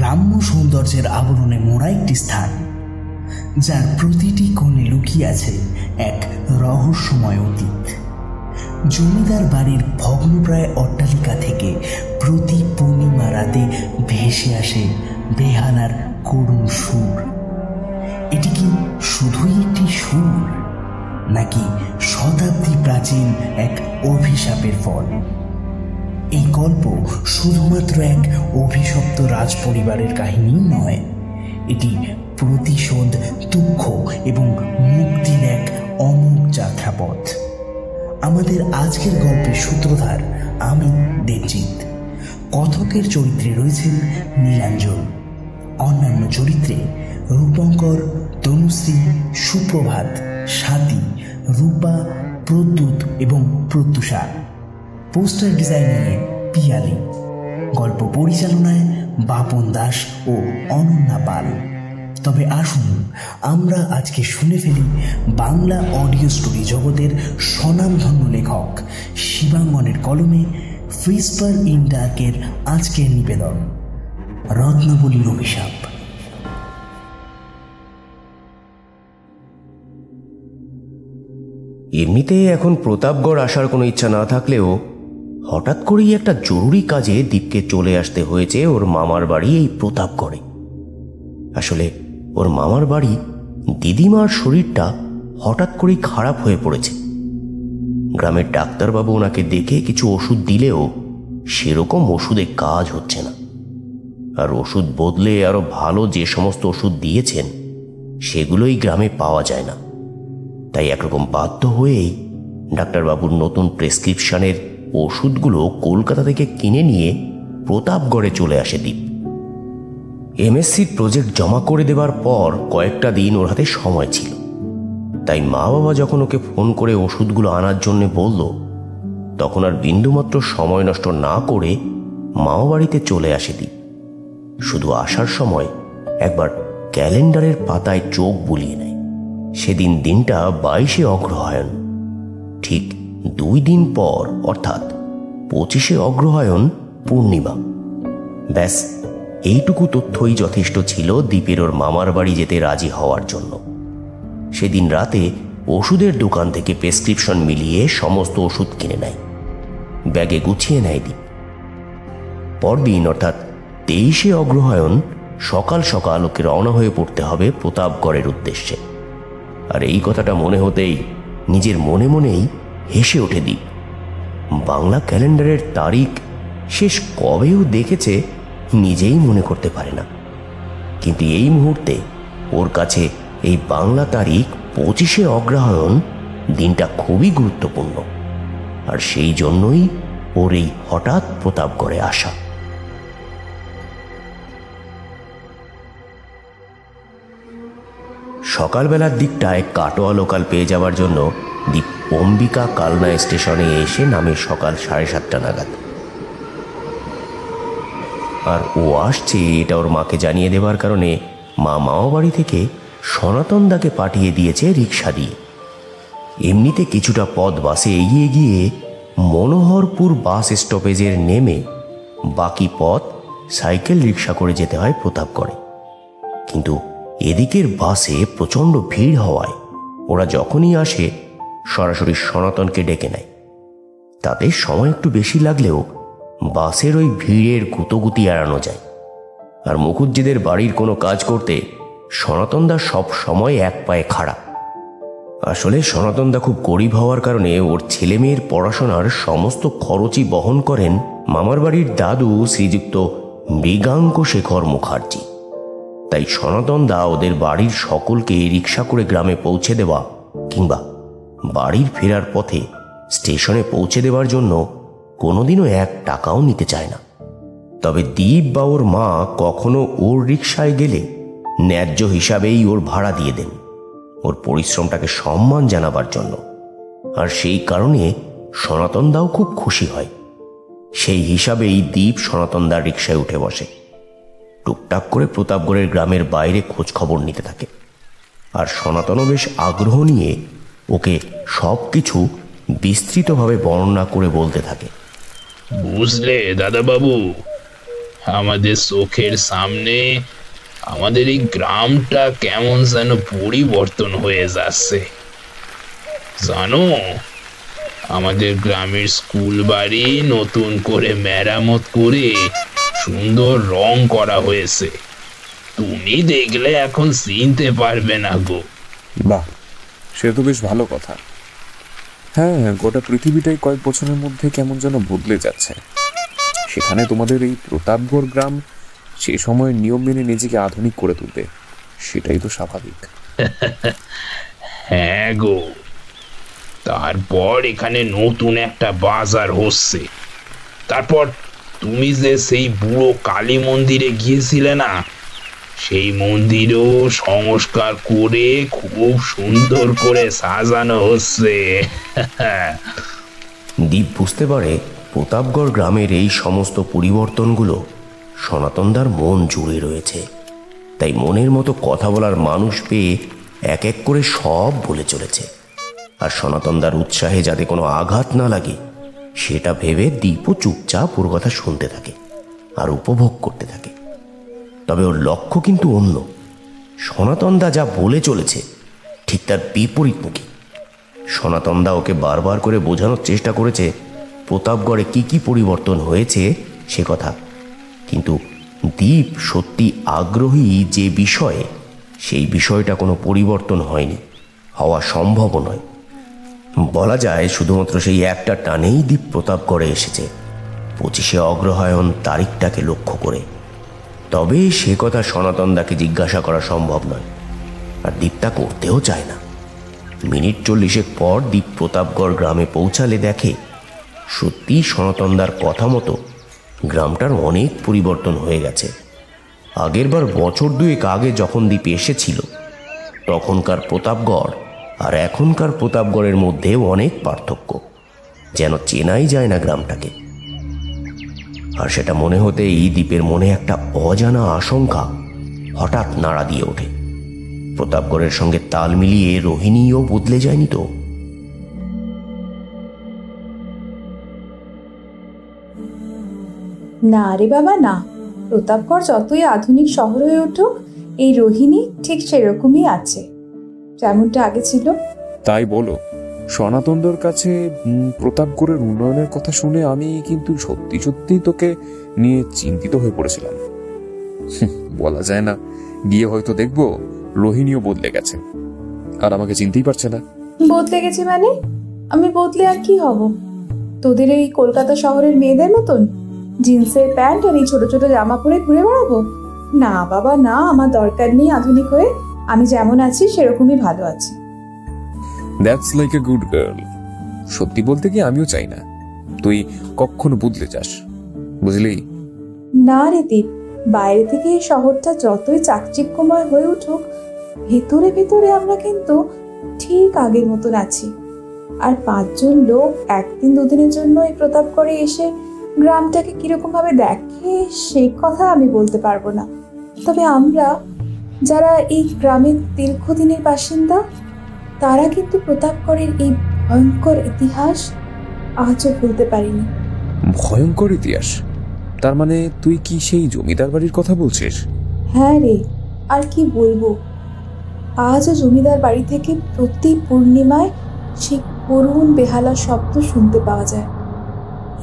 গ্রাম্য সৌন্দর্যের আবরণে মোড়া একটি স্থান, যার প্রতিটি কোণে লুকিয়ে আছে এক রহস্যময় অতীত। জমিদার বাড়ির ভগ্নপ্রায় অট্টালিকা থেকে প্রতি পূর্ণিমা রাতে ভেসে আসে বেহালার করুণ সুর। এটি কি শুধুই একটি সুর, নাকি শতাব্দী প্রাচীন এক অভিশাপের ফল? এই গল্প শুধুমাত্র এক অভিশপ্ত রাজ পরিবারের কাহিনীও নয়, এটি প্রতিশোধ, দুঃখ এবং মুক্তির এক অমোঘ যাত্রাপথ। আমাদের আজকের গল্পের সূত্রধার আমি দেবজিৎ। কথকের চরিত্রে রয়েছেন নীলাঞ্জন, অন্যান্য চরিত্রে রূপঙ্কর, তনুশ্রী, সুপ্রভাত, স্বাতী, রূপা, প্রদ্যুৎ এবং প্রত্যুষা। পোস্টার ডিজাইনিংয়ে পিয়ালি। গল্প পরিচালনায় বাপন দাস ও অনন্যা পাল। তবে আসুন আমরা আজকে শুনে ফেলি বাংলা অডিও স্টোরি জগতের স্বনামধন্য লেখক শিবাঙ্গনের কলমে হুইসপার ইন ডার্কের আজকের নিবেদন, রত্নাবলীর অভিশাপ। এমনিতে এখন প্রতাপগড় আসার কোনো ইচ্ছা না থাকলেও হঠাৎ করেই একটা জরুরি কাজে দীপকে চলে আসতে হয়েছে ওর মামার বাড়ি এই প্রতাপগড়ে। আসলে ওর মামার বাড়ি দিদিমার শরীরটা হঠাৎ করেই খারাপ হয়ে পড়েছে। গ্রামের ডাক্তারবাবু ওনাকে দেখে কিছু ওষুধ দিলেও সেরকম ওষুধে কাজ হচ্ছে না। আর ওষুধ বদলে আরো ভালো যে সমস্ত ওষুধ দিয়েছেন সেগুলোই গ্রামে পাওয়া যায় না। তাই একরকম বাধ্য হয়েই ডাক্তারবাবুর নতুন প্রেসক্রিপশনের ওষুধগুলো কলকাতা থেকে কিনে নিয়ে প্রতাপগড়ে চলে আসে দীপ। এমএসসির প্রজেক্ট জমা করে দেবার পর কয়েকটা দিন ওর হাতে সময় ছিল, তাই মা বাবা যখন ওকে ফোন করে ওষুধগুলো আনার জন্য বলল, তখন আর বিন্দুমাত্র সময় নষ্ট না করে মামা বাড়িতে চলে আসে দীপ। শুধু আসার সময় একবার ক্যালেন্ডারের পাতায় চোখ বুলিয়ে নেয়। সেদিন দিনটা 22শে অগ্রহায়ণ। ঠিক 2 দিন পর অর্থাৎ 25শে অগ্রহায়ণ পূর্ণিমা। ব্যাস এইটুকু তথ্যই যথেষ্ট ছিল দীপের ওর মামার বাড়ি যেতে রাজি হওয়ার জন্য। সেদিন রাতে ওষুধের দোকান থেকে প্রেসক্রিপশন মিলিয়ে সমস্ত ওষুধ কিনে নেয়, ব্যাগে গুছিয়ে নেয় দীপ। পরদিন অর্থাৎ 23শে অগ্রহায়ণ সকাল সকাল ওকে রওনা হয়ে পড়তে হবে প্রতাপগড়ের উদ্দেশ্যে। আর এই কথাটা মনে হতেই নিজের মনে মনেই হেসে ওঠে দীপ। বাংলা ক্যালেন্ডারের তারিখ শেষ কবেও দেখেছে নিজেই মনে করতে পারে না, কিন্তু এই মুহূর্তে ওর কাছে এই বাংলা তারিখ 25শে অগ্রহায়ণ দিনটা খুবই গুরুত্বপূর্ণ। আর সেই জন্যই ওর এই হঠাৎ প্রতাপগড়ে আসা। সকালবেলার দিকটায় কাটোয়া লোকাল পেয়ে যাওয়ার জন্য দীপ অম্বিকা কালনা স্টেশনে এসে নামে সকাল 7:30 নাগাদ। আর ও আসছে এটা ওর মাকে জানিয়ে দেবার কারণে মা মামা বাড়ি থেকে সনাতন দাকে পাঠিয়ে দিয়েছে রিক্সা দিয়ে। এমনিতে কিছুটা পথ বাসে এগিয়ে গিয়ে মনোহরপুর বাস স্টপেজের নেমে বাকি পথ সাইকেল রিক্সা করে যেতে হয় প্রতাপগড়ে। কিন্তু এদিকের বাসে প্রচণ্ড ভিড় হওয়ায় ওরা যখনই আসে সরাসরি সনাতনকে ডেকে নেয়। তাতে সময় একটু বেশি লাগলেও বাসের ওই ভিড়ের গুতগুতি এড়ানো যায়। আর মুখুজ্জিদের বাড়ির কোনো কাজ করতে সনাতনদা সব সময় এক পায়ে খাড়া। আসলে সনাতনদা খুব গরিব হওয়ার কারণে ওর ছেলে মেয়ের পড়াশোনার সমস্ত খরচই বহন করেন মামার বাড়ির দাদু শ্রীযুক্ত মৃগাঙ্ক শেখর মুখার্জি। তাই সনাতনদা ওদের বাড়ির সকলকে রিক্সা করে গ্রামে পৌঁছে দেওয়া কিংবা বাড়ির ফেরার পথে স্টেশনে পৌঁছে দেওয়ার জন্য কোনোদিনও 1 টাকাও নিতে চায় না। তবে দীপ বা ওর মা কখনো ওর রিক্সায় গেলে ন্যায্য হিসাবেই ওর ভাড়া দিয়ে দেন, ওর পরিশ্রমটাকে সম্মান জানাবার জন্য। আর সেই কারণে সনাতনদাও খুব খুশি হয়। সেই হিসাবেই দীপ সনাতনদার রিক্সায় উঠে বসে। টুকটাক করে প্রতাপগড়ের গ্রামের বাইরে খোঁজ খবর নিতে থাকে। আর সনাতনও বেশ আগ্রহ নিয়ে ওকে সব কিছু বিস্তৃতভাবে বর্ণনা করে বলতে থাকে। বুঝলে দাদাবাবু, আমাদের চোখের সামনে আমাদের এই গ্রামটা কেমন যেন পরিবর্তন হয়ে যাচ্ছে। জানো, আমাদের গ্রামের স্কুল বাড়ি নতুন করে মেরামত করে সুন্দর রং করা হয়েছে। তুমি দেখলে এখন চিনতে পারবে না গো। বাহ, সে তো বেশ ভালো কথা। হ্যাঁ, গোটা পৃথিবীটাই কয়েক বছরের মধ্যে কেমন যেন বদলে যাচ্ছে। সেখানে তোমাদের এই প্রতাপগড় গ্রাম সে সময় নিয়ম মেনে নিজেকে আধুনিক করে তুলবে, সেটাই তো স্বাভাবিক। হ্যাঁ গো, তারপর এখানে নতুন একটা বাজার হচ্ছে। তারপর তুমি যে সেই বুড়ো কালী মন্দিরে গিয়েছিলে না, সেই মন্দিরও সংস্কার করে খুব সুন্দর করে সাজানো হচ্ছে। দীপ বুঝতে পারে প্রতাপগড় গ্রামের এই সমস্ত পরিবর্তনগুলো সনাতনদার মন জুড়ে রয়েছে। তাই মনের মতো কথা বলার মানুষ পেয়ে এক এক করে সব বলে চলেছে। আর সনাতনদার উৎসাহে যাতে কোনো আঘাত না লাগে সেটা ভেবে দীপও চুপচাপ ওর কথা শুনতে থাকে আর উপভোগ করতে থাকে। তবে ওর লক্ষ্য কিন্তু অন্য। সনাতনদা যা বলে চলেছে ঠিক তার বিপরীতমুখী। সনাতনদা ওকে বারবার করে বোঝানোর চেষ্টা করেছে প্রতাপগড়ে কি কি পরিবর্তন হয়েছে সে কথা, কিন্তু দীপ সত্যি আগ্রহী যে বিষয়ে, সেই বিষয়টা কোনো পরিবর্তন হয়নি, হওয়া সম্ভবও নয়। বলা যায় শুধুমাত্র সেই একটা টানেই দীপ প্রতাপগড়ে এসেছে, 25শে অগ্রহায়ণ তারিখটাকে লক্ষ্য করে। তবে সে কথা সনাতনদাকে জিজ্ঞাসা করা সম্ভব নয়, আর দীপ তা করতেও চায় না। মিনিট 40 পর দীপ প্রতাপগড় গ্রামে পৌঁছালে দেখে সত্যি সনাতনদার কথা মতো গ্রামটার অনেক পরিবর্তন হয়ে গেছে। আগেরবার বছর 2 আগে যখন দীপ এসেছিল তখনকার প্রতাপগড় আর এখনকার প্রতাপগড়ের মধ্যে অনেক পার্থক্য, যেন চেনাই যায় না গ্রামটাকে। আর সেটা মনে হতেই দীপের মনে একটা অজানা আশঙ্কা হঠাৎ নাড়া দিয়ে ওঠে। প্রতাপগড়ের সঙ্গে তাল মিলিয়ে রোহিণীও বদলে যায়নি তো? না রে বাবা না, প্রতাপগড় যতই আধুনিক শহর হয়ে উঠুক, এই রোহিণী ঠিক সেরকমই আছে, যেমনটা আগে ছিল। তাই বলো? সনাতনদের কাছে প্রতাপগড়ের উন্নয়নের কথা শুনে আমি কিন্তু সত্যি সত্যি তোকে নিয়ে চিন্তিত হয়ে পড়েছিলাম। বলা যায় না, গিয়ে হয়তো দেখবো রোহিণীও বদলে গেছে আর আমাকে চিনতেই পারছে না। বদলে গেছে মানে? আমি বদলে আর কি হব? তোদের এই কলকাতা শহরের মেয়েদের মতন জিন্সের প্যান্ট আর এই ছোট ছোট জামা পরে ঘুরে বেড়াবো? না বাবা না, আমার দরকার নেই আধুনিক হয়ে। আমি যেমন আছি সেরকমই ভালো আছি। That's like a good girl. সত্যি বলতে কি আমিও চাই না তুই কখনো বদলে যাস, বুঝলি? না রে দীপ, বাইরে থেকে এই শহরটা যতই চাকচিক্যময় হয়ে উঠুক, ভেতরে ভেতরে আমরা কিন্তু ঠিক আগের মতন আছি। আর 5 জন লোক 1 দিন 2 দিনের জন্য এই প্রতাপগড়ে এসে গ্রামটাকে কিরকম ভাবে দেখে সেই কথা আমি বলতে পারবো না। তবে আমরা যারা এই গ্রামের দীর্ঘদিনের বাসিন্দা, তারা কিন্তু প্রতাপগড়ের এই ভয়ঙ্কর ইতিহাস আজও ভুলতে পারিনি। ভয়ঙ্কর ইতিহাস? তার মানে তুই কি সেই জমিদার বাড়ির কথা বলছিস? হ্যাঁ রে, আর কি বলবো। আজও জমিদার বাড়ি থেকে প্রতি পূর্ণিমায় সেই করুণ বেহালা শব্দ শুনতে পাওয়া যায়।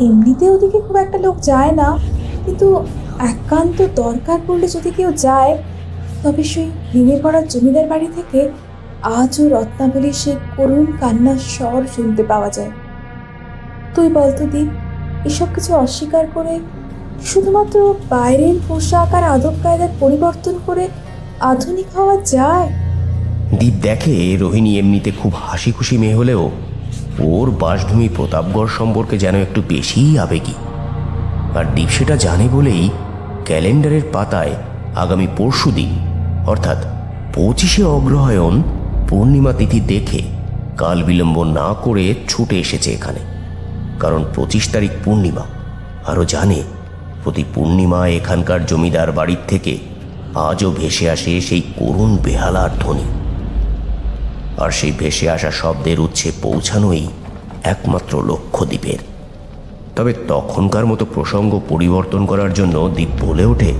এমনিতে ওদিকে খুব একটা লোক যায় না, কিন্তু একান্ত দরকার পড়লে যদি কেউ যায়, তবে সেই ভেঙে পড়া জমিদার বাড়ি থেকে আজও রত্নাবলীর সেই করুণ কান্নার স্বর শুনতে পাওয়া যায়। তুই বলতো দীপ, এসব কিছু অস্বীকার করে শুধুমাত্র বাইরের পোশাক আর আদব কায়দার পরিবর্তন করে আধুনিক হওয়া যায়? দীপ দেখে রোহিণী এমনিতে খুব হাসি খুশি মেয়ে হলেও ওর বাসভূমি প্রতাপগড় সম্পর্কে যেন একটু বেশিই আবেগী। আর দীপ সেটা জানে বলেই ক্যালেন্ডারের পাতায় আগামী পরশুদিন অর্থাৎ 25শে অগ্রহায়ণ পূর্ণিমা তিথি দেখে কাল বিলম্ব না করে ছুটে এসেছে এখানে। কারণ 25 তারিখ পূর্ণিমা, আরও জানে প্রতি পূর্ণিমা এখানকার জমিদার বাড়ির থেকে আজও ভেসে আসে সেই করুণ বেহালার ধ্বনি। আর সেই ভেসে আসা শব্দের উৎসে পৌঁছানোই একমাত্র লক্ষ্য দ্বীপের। তবে তখনকার মতো প্রসঙ্গ পরিবর্তন করার জন্য দীপ বলে ওঠে,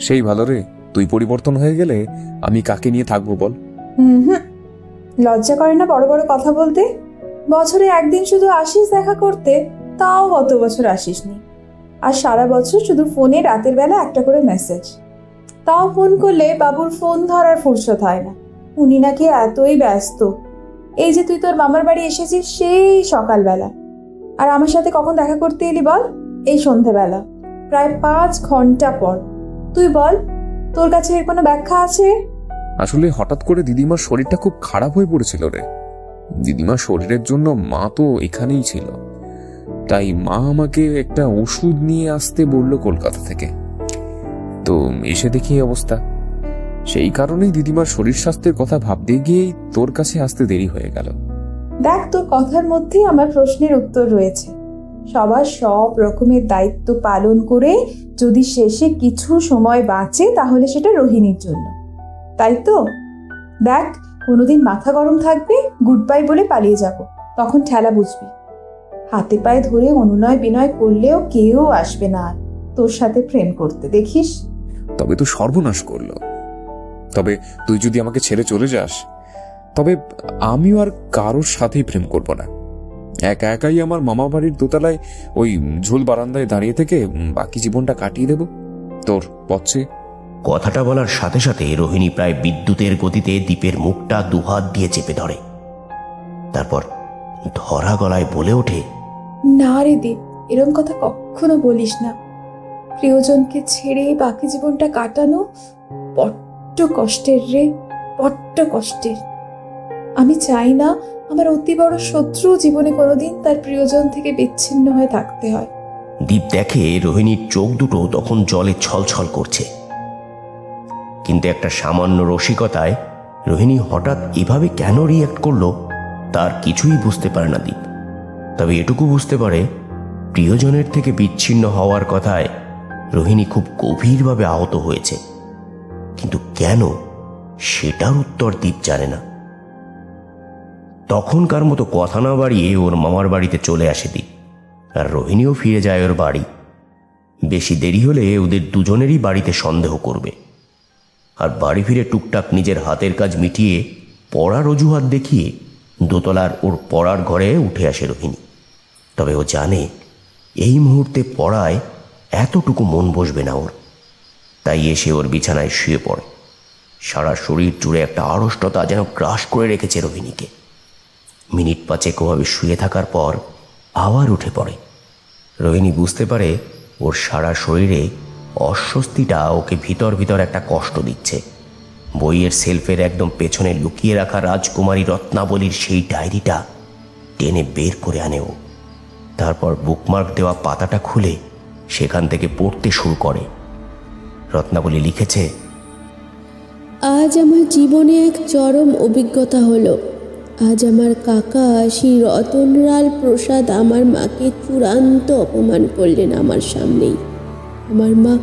সেই ভালো রে, তুই পরিবর্তন হয়ে গেলে আমি কাকে নিয়ে থাকবো বল? লজ্জা করে না বড় বড় কথা বলতে? বছরে একদিন শুধু আসিস দেখা করতে, তাও গত বছর আসিসনি। আর সারা বছর শুধু ফোনে রাতের বেলা একটা করে মেসেজ, তাও ফোন করলে বাবুর ফোন ধরার ফুরসত হয় না। উনি নাকি এতই ব্যস্ত। এই যে তুই তোর মামার বাড়ি এসেছিস সেই সকালবেলা, আর আমার সাথে কখন দেখা করতে এলি বল? এই সন্ধেবেলা, প্রায় 5 ঘন্টা পর। তুই বল, তোর কাছে এর কোনো ব্যাখ্যা আছে? আসলে হঠাৎ করে দিদিমার শরীরটা খুব খারাপ হয়ে পড়েছিল রে। দিদিমার শরীরের জন্য মা তো এখানেই ছিল, তাই মা আমাকে একটা ওষুধ নিয়ে আসতে বলল কলকাতা থেকে। তো এসে দেখি এই অবস্থা। সেই কারণেই দিদিমার শরীর স্বাস্থ্যের কথা ভাবতে গিয়েই তোর কাছে আসতে দেরি হয়ে গেল। দেখ, তোর কথার মধ্যেই আমার প্রশ্নের উত্তর রয়েছে। সবার সব রকমের দায়িত্ব পালন করে যদি শেষে কিছু সময় বাঁচে, তাহলে সেটা রোহিণীর জন্য, তাই তো? দেখ, কোনোদিন মাথা গরম থাকবে, গুড বাই বলে পালিয়ে যাব, তখন ঠেলা বুঝবি। হাতে পায়ে ধরে অনুনয় বিনয় করলেও কেউ আসবে না আর তোর সাথে প্রেম করতে, দেখিস। তবে তো সর্বনাশ করলো। তবে তুই যদি আমাকে ছেড়ে চলে যাস, তবে আমিও আর কারোর সাথেই প্রেম করব না। একা একাই আমার মামা বাড়ির দোতলায় ওই ঝোল বারান্দায় দাঁড়িয়ে থেকে বাকি জীবনটা কাটিয়ে দেব তোর পথে। কথাটা বলার সাথে সাথে রোহিণী প্রায় বিদ্যুতের গতিতে দীপের মুখটা দুহাত দিয়ে চেপে ধরে। তারপর ধরা গলায় বলে ওঠে, না রে দীপ, এরম কথা কখনো বলিস না। প্রিয়জনকে ছেড়ে বাকি জীবনটা কাটানো বড্ড কষ্টের রে, বড্ড কষ্টের। আমি চাই না আমার অতি বড় শত্রু জীবনে কোনোদিন তার প্রিয়জন থেকে বিচ্ছিন্ন হয়ে থাকতে হয়। দীপ দেখে রোহিণীর চোখ দুটো তখন জলে ছলছল করছে, কিন্তু একটা সামান্য রসিকতায় রোহিণী হঠাৎ এভাবে কেন রিয়্যাক্ট করলো তার কিছুই বুঝতে পারে না দীপ। তবে এটুকু বুঝতে পারে, প্রিয়জনের থেকে বিচ্ছিন্ন হওয়ার কথায় রোহিণী খুব গভীরভাবে আহত হয়েছে, কিন্তু কেন সেটার উত্তর দীপ জানে না। তখনকার মতো কথা না বাড়িয়ে ওর মামার বাড়িতে চলে আসে দীপ, আর রোহিণীও ফিরে যায় ওর বাড়ি। বেশি দেরি হলে ওদের দুজনেরই বাড়িতে সন্দেহ করবে, আর বাড়ি ফিরে টুকটাক নিজের হাতের কাজ মিটিয়ে পড়ার অজুহাত দেখিয়ে দোতলার ওর পড়ার ঘরে উঠে আসে রোহিণী। তবে ও জানে এই মুহূর্তে পড়ায় এতটুকু মন বসবে না ওর, তাই এসে ওর বিছানায় শুয়ে পড়ে। সারা শরীর জুড়ে একটা আড়ষ্টতা যেন গ্রাস করে রেখেছে রোহিণীকে। মিনিট 5 ওভাবে শুয়ে থাকার পর আবার উঠে পড়ে। রোহিণী বুঝতে পারে ওর সারা শরীরে অস্বস্তিটা ওকে ভিতর ভিতর একটা কষ্ট দিচ্ছে। বইয়ের সেলফের একদম পেছনে লুকিয়ে রাখা রাজকুমারী রত্নাবলীর সেই ডায়েরিটা টেনে বের করে আনে ও। তারপর বুকমার্ক দেওয়া পাতাটা খুলে সেখান থেকে পড়তে শুরু করে। রত্নাবলী লিখেছে, আজ আমার জীবনে এক চরম অভিজ্ঞতা হলো। আজ আমার কাকা শ্রী রতনলাল প্রসাদ আমার মাকে চূড়ান্ত অপমান করলেন আমার সামনেই। আমার মা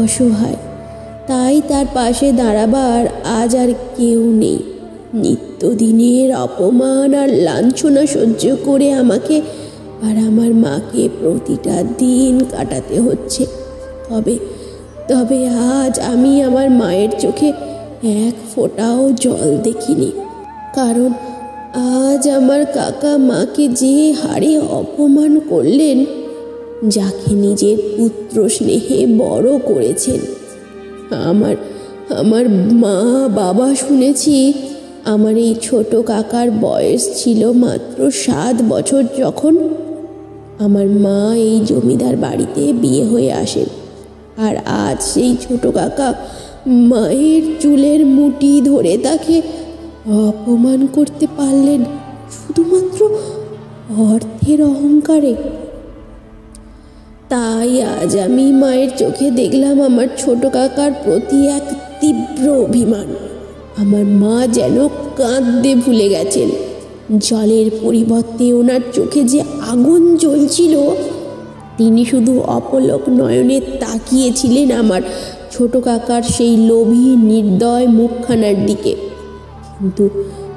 অসহায়, তাই তার পাশে দাঁড়াবার আজ আর কেউ নেই। নিত্যদিনের অপমান আর লাঞ্ছনা সহ্য করে আমাকে আর আমার মাকে প্রতিটা দিন কাটাতে হচ্ছে। তবে আজ আমি আমার মায়ের চোখে এক ফোঁটাও জল দেখিনি, কারণ আজ আমার কাকা মাকে যে হারে অপমান করলেন, যাকে নিজের পুত্র স্নেহে বড় করেছেন। আমার মা বাবা শুনেছি আমার এই ছোট কাকার বয়স ছিল মাত্র 7 বছর যখন আমার মা এই জমিদার বাড়িতে বিয়ে হয়ে আসেন। আর আজ সেই ছোট কাকা মায়ের চুলের মুঠি ধরে তাকে অপমান করতে পারলেন শুধুমাত্র অর্থের অহংকারে। তাই আজ আমি মায়ের চোখে দেখলাম আমার ছোট কাকার প্রতি এক তীব্র অভিমান। আমার মা যেন কাঁদতে ভুলে গেছেন। জলের পরিবর্তে ওনার চোখে যে আগুন জ্বলছিল, তিনি শুধু অপলক নয়নে তাকিয়েছিলেন আমার ছোট কাকার সেই লোভী নির্দয় মুখখানার দিকে।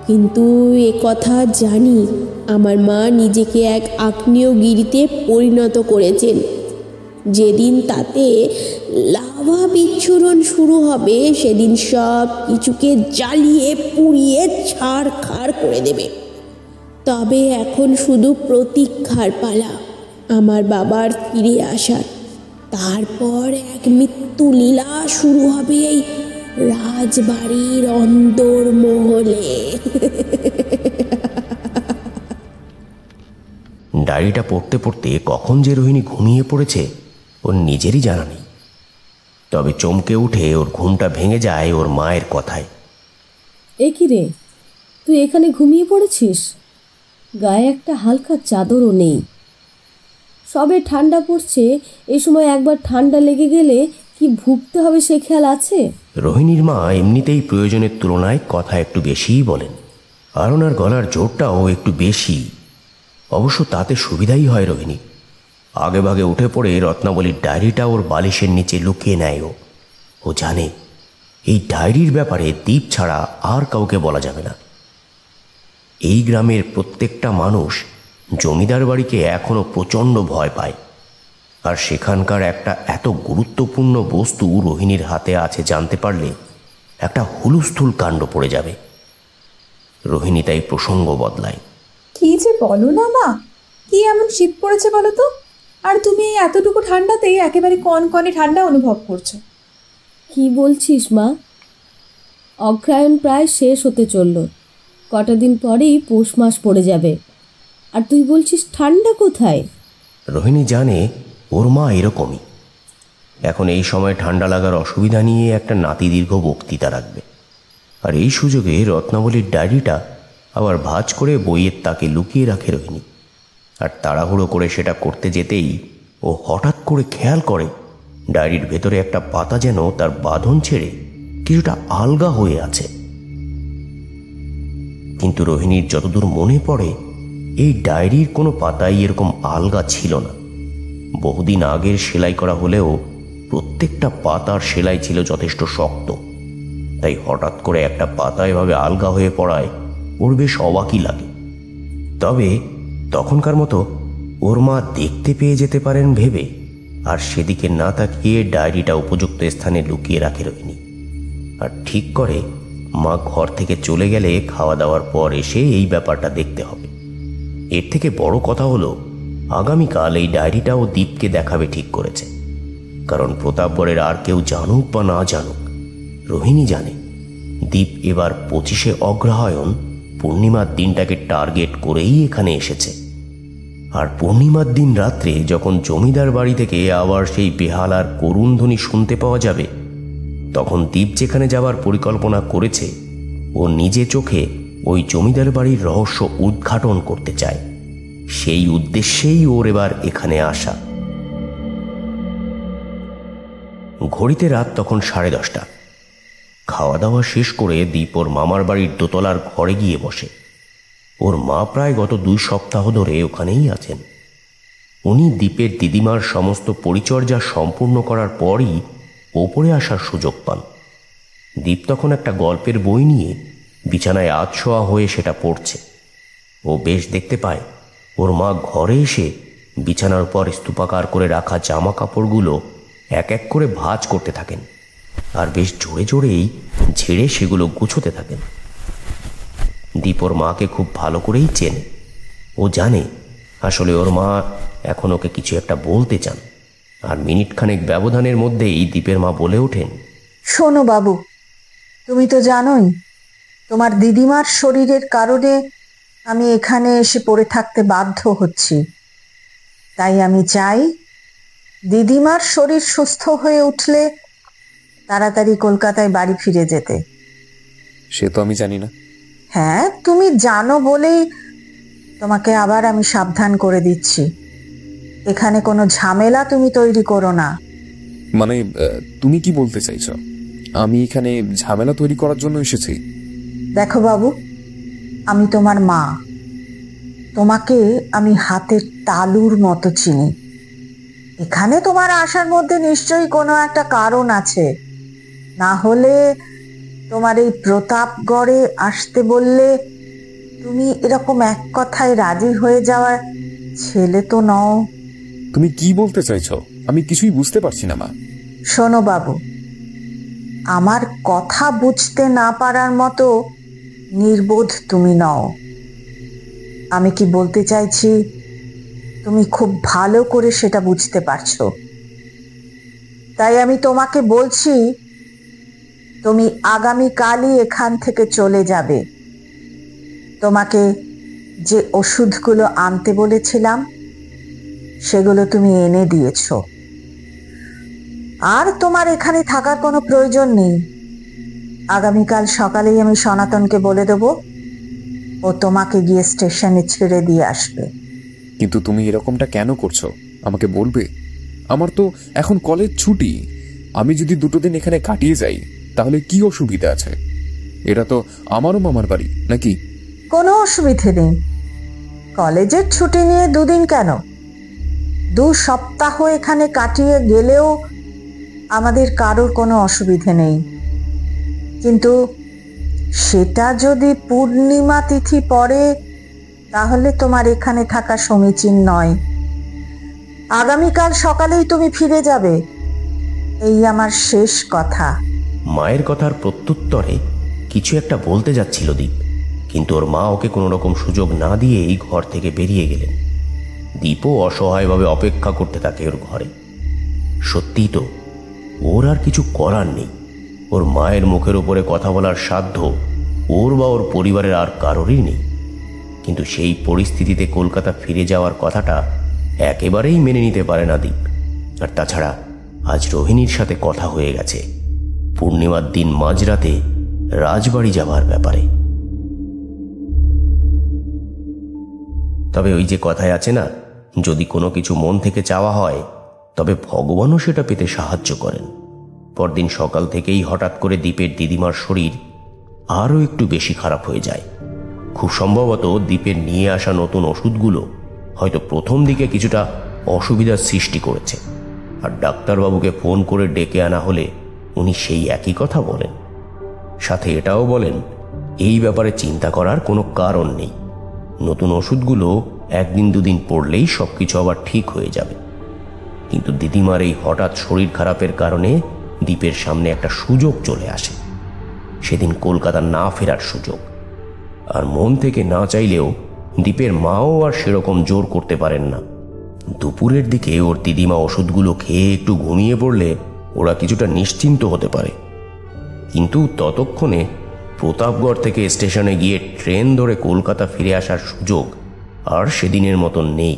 কিন্তু এ কথা জানি আমার মা নিজেকে এক আগ্নেয়গিরিতে পরিণত করেছেন। যেদিন তাতে লাভা বিচ্ছুরণ শুরু হবে সেদিন সব কিছুকে জ্বালিয়ে পুড়িয়ে ছাড়খাড় করে দেবে। তবে এখন শুধু প্রতীক্ষার পালা আমার বাবার ফিরে আসার। তারপর এক মৃত্যু লীলা শুরু হবে এই রাজবাড়ির অন্দরমহলে। ডায়েরিটা পড়তে পড়তে কখন যে রোহিণী ঘুমিয়ে পড়েছে ওর নিজেরই জানা নেই। তবে চমকে উঠে ওর ঘুমটা ভেঙে যায় ওর মায়ের কথায়। এ কি রে, তুই এখানে ঘুমিয়ে পড়েছিস? গায়ে একটা হালকা চাদরও নেই। সবে ঠান্ডা পড়ছে, এই সময় একবার ঠান্ডা লেগে গেলে কি ভুগতে হবে সে খেয়াল আছে? রোহিণীর মা এমনিতেই প্রয়োজনের তুলনায় কথা একটু বেশিই বলেন, আর ওনার গলার জোরটাও একটু বেশি। অবশ্য তাতে সুবিধাই হয় রোহিণী। আগে ভাগে উঠে পড়ে রত্নাবলীর ডায়েরিটা ওর বালিশের নিচে লুকিয়ে নেয়। ও জানে এই ডায়েরির ব্যাপারে দীপ ছাড়া আর কাউকে বলা যাবে না। এই গ্রামের প্রত্যেকটা মানুষ জমিদার বাড়িকে এখনো প্রচণ্ড ভয় পায়, আর সেখানকার একটা এত গুরুত্বপূর্ণ বস্তু রোহিণীর হাতে আছে জানতে পারলে একটা হুলুস্থুল কাণ্ড পড়ে যাবে। রোহিণী তাই প্রসঙ্গ বদলায়। কি যে বলো না মা, কি এমন শীত পড়েছে বলো তো? আর তুমি এই এতটুকু ঠান্ডাতেই একেবারে কনকনে ঠান্ডা অনুভব করছো। কি বলছিস মা? অগ্রহায়ণ প্রায় শেষ হতে চলল, কটা দিন পরেই পৌষ মাস পড়ে যাবে, আর তুই বলছিস ঠান্ডা কোথায়? রোহিণী জানে ওর মা এরকমই। এখন এই সময় ঠান্ডা লাগার অসুবিধা নিয়ে একটা নাতিদীর্ঘ বক্তৃতা রাখবে, আর এই সুযোগে রত্নাবলীর ডায়েরিটা আবার ভাঁজ করে বইয়ের তাকে লুকিয়ে রাখে রোহিণী। আর তাড়াহুড়ো করে সেটা করতে যেতেই ও হঠাৎ করে খেয়াল করে ডায়েরির ভেতরে একটা পাতা যেন তার বাঁধন ছেড়ে কিছুটা আলগা হয়ে আছে। কিন্তু রোহিণীর যতদূর মনে পড়ে এই ডায়েরির কোনো পাতাই এরকম আলগা ছিল না। বহুদিন আগের সেলাই করা হলেও প্রত্যেকটা পাতার সেলাই ছিল যথেষ্ট শক্ত, তাই হঠাৎ করে একটা পাতা এভাবে আলগা হয়ে পড়ায় ওর বেশ অবাকই লাগে। তবে তখনকার মতো ওর মা দেখতে পেয়ে যেতে পারেন ভেবে আর সেদিকে না তাকিয়ে ডায়েরিটা উপযুক্ত স্থানে লুকিয়ে রাখে রোহিণী, আর ঠিক করে মা ঘর থেকে চলে গেলে খাওয়া দাওয়ার পর এসে এই ব্যাপারটা দেখতে হবে। এর থেকে বড় কথা হলো আগামীকাল এই ডায়েরিটাও দীপকে দেখাবে ঠিক করেছে। কারণ প্রতাপগড়ের আর কেউ জানুক বা না জানুক, রোহিণী জানে দীপ এবার 25শে অগ্রহায়ণ পূর্ণিমার দিনটাকে টার্গেট করেই এখানে এসেছে। আর পূর্ণিমার দিন রাত্রে যখন জমিদার বাড়ি থেকে আবার সেই বেহালার করুণ ধ্বনি শুনতে পাওয়া যাবে, তখন দীপ যেখানে যাবার পরিকল্পনা করেছে ও নিজে চোখে ওই জমিদার বাড়ির রহস্য উদ্ঘাটন করতে চায়। সেই উদ্দেশ্যেই ওর এবার এখানে আসা। ঘড়িতে রাত তখন 10:30। খাওয়া দাওয়া শেষ করে দীপ ওর মামার বাড়ির দোতলার ঘরে গিয়ে বসে। ওর মা প্রায় গত 2 সপ্তাহ ধরে ওখানেই আছেন। উনি দীপের দিদিমার সমস্ত পরিচর্যা সম্পূর্ণ করার পরই ওপরে আসার সুযোগ পান। দীপ তখন একটা গল্পের বই নিয়ে বিছানায় আধশোয়া হয়ে সেটা পড়ছে। ও বেশ দেখতে পায় ওর মা ঘরে এসে বিছানার উপর স্তূপাকার করে রাখা জামা কাপড়গুলো এক এক করে ভাঁজ করতে থাকেন, আর বেশ জোরে জোরেই ঝেড়ে সেগুলো গুছোতে থাকেন। দীপ ওর মাকে খুব ভালো করেই চেনে। ও জানে আসলে ওর মা এখন ওকে কিছু একটা বলতে চান, আর মিনিটখানেক ব্যবধানের মধ্যেই দীপের মা বলে ওঠেন, শোনো বাবু, তুমি তো জানোই তোমার দিদিমার শরীরের কারণে আমি এখানে এসে পড়ে থাকতে বাধ্য হচ্ছি। তাই আমি চাই দিদিমার শরীর সুস্থ হয়ে উঠলে তাড়াতাড়ি কলকাতায় বাড়ি ফিরে যেতে। সে তো আমি জানি না। হ্যাঁ, তুমি জানো বলেই তোমাকে আবার আমি সাবধান করে দিচ্ছি, এখানে কোনো ঝামেলা তুমি তৈরি করো না। মানে তুমি কি বলতে চাইছো? আমি এখানে ঝামেলা তৈরি করার জন্য এসেছি? দেখো বাবু, আমি তোমার মা, তোমাকে আমি হাতের তালুর মতো চিনি। এখানে তোমার আসার মধ্যে নিশ্চয়ই কোনো একটা কারণ আছে, না হলে তোমার এই প্রতাপগড়ে আসতে বললে তুমি এরকম এক কথায় রাজি হয়ে যাওয়ার ছেলে তো নও। তুমি কি বলতে চাইছো? আমি কিছুই বুঝতে পারছি না মা। শোনো বাবু, আমার কথা বুঝতে না পারার মতো নির্বোধ তুমি নও। আমি কি বলতে চাইছি তুমি খুব ভালো করে সেটা বুঝতে পারছো। তাই আমি তোমাকে বলছি, তুমি আগামীকালই এখান থেকে চলে যাবে। তোমাকে যে ওষুধগুলো আনতে বলেছিলাম সেগুলো তুমি এনে দিয়েছো। আর তোমার এখানে থাকার কোনো প্রয়োজন নেই। আগামীকাল সকালেই আমি সনাতনকে বলে দেবো, ও তোমাকে গিয়ে স্টেশনে ছেড়ে দিয়ে আসবে। কিন্তু তুমি এরকমটা কেন করছো আমাকে বলবে? আমার তো এখন কলেজ ছুটি। আমি যদি 2 দিন এখানে কাটিয়ে যাই তাহলে কি অসুবিধা আছে? এটা তো আমারও মামার বাড়ি, নাকি? কোনো অসুবিধে নেই। কলেজের ছুটি নিয়ে 2 দিন কেন, 2 সপ্তাহ এখানে কাটিয়ে গেলেও আমাদের কারোর কোনো অসুবিধে নেই। কিন্তু সেটা যদি পূর্ণিমা তিথি পড়ে তাহলে তোমার এখানে থাকা সমীচীন নয়। আগামীকাল সকালেই তুমি ফিরে যাবে, এই আমার শেষ কথা। মায়ের কথার প্রত্যুত্তরে কিছু একটা বলতে যাচ্ছিল দীপ, কিন্তু ওর মা ওকে কোনো রকম সুযোগ না দিয়ে এই ঘর থেকে বেরিয়ে গেলেন। দীপও অসহায়ভাবে অপেক্ষা করতে থাকে ওর ঘরে। সত্যিই তো, ওর আর কিছু করার নেই। ওর মায়ের মুখের উপরে কথা বলার সাধ্য ওর বা ওর পরিবারের আর কারোরই নেই। কিন্তু সেই পরিস্থিতিতে কলকাতা ফিরে যাওয়ার কথাটা একেবারেই মেনে নিতে পারে না দীপ। আর তাছাড়া আজ রোহিণীর সাথে কথা হয়ে গেছে পূর্ণিমার দিন মাঝরাতে রাজবাড়ি যাওয়ার ব্যাপারে। তবে ওই যে কথায় আছে না, যদি কোনো কিছু মন থেকে চাওয়া হয় তবে ভগবানও সেটা পেতে সাহায্য করেন। পরদিন সকাল থেকেই হঠাৎ করে দীপের দিদিমার শরীর আরও একটু বেশি খারাপ হয়ে যায়। খুব সম্ভবত দীপের নিয়ে আসা নতুন ওষুধগুলো হয়তো প্রথম দিকে কিছুটা অসুবিধার সৃষ্টি করেছে। আর ডাক্তারবাবুকে ফোন করে ডেকে আনা হলে উনি সেই একই কথা বলেন। সাথে এটাও বলেন এই ব্যাপারে চিন্তা করার কোনো কারণ নেই, নতুন ওষুধগুলো 1 দিন 2 দিন পড়লেই সবকিছু আবার ঠিক হয়ে যাবে। কিন্তু দিদিমার এই হঠাৎ শরীর খারাপের কারণে দীপের সামনে একটা সুযোগ চলে আসে, সেদিন কলকাতা না ফেরার সুযোগ। আর মন থেকে না চাইলেও দীপের মাও আর সেরকম জোর করতে পারেন না। দুপুরের দিকে ওর দিদিমা ওষুধগুলো খেয়ে একটু ঘুমিয়ে পড়লে ওরা কিছুটা নিশ্চিন্ত হতে পারে। কিন্তু ততক্ষণে প্রতাপগড় থেকে স্টেশনে গিয়ে ট্রেন ধরে কলকাতা ফিরে আসার সুযোগ আর সেদিনের মতন নেই।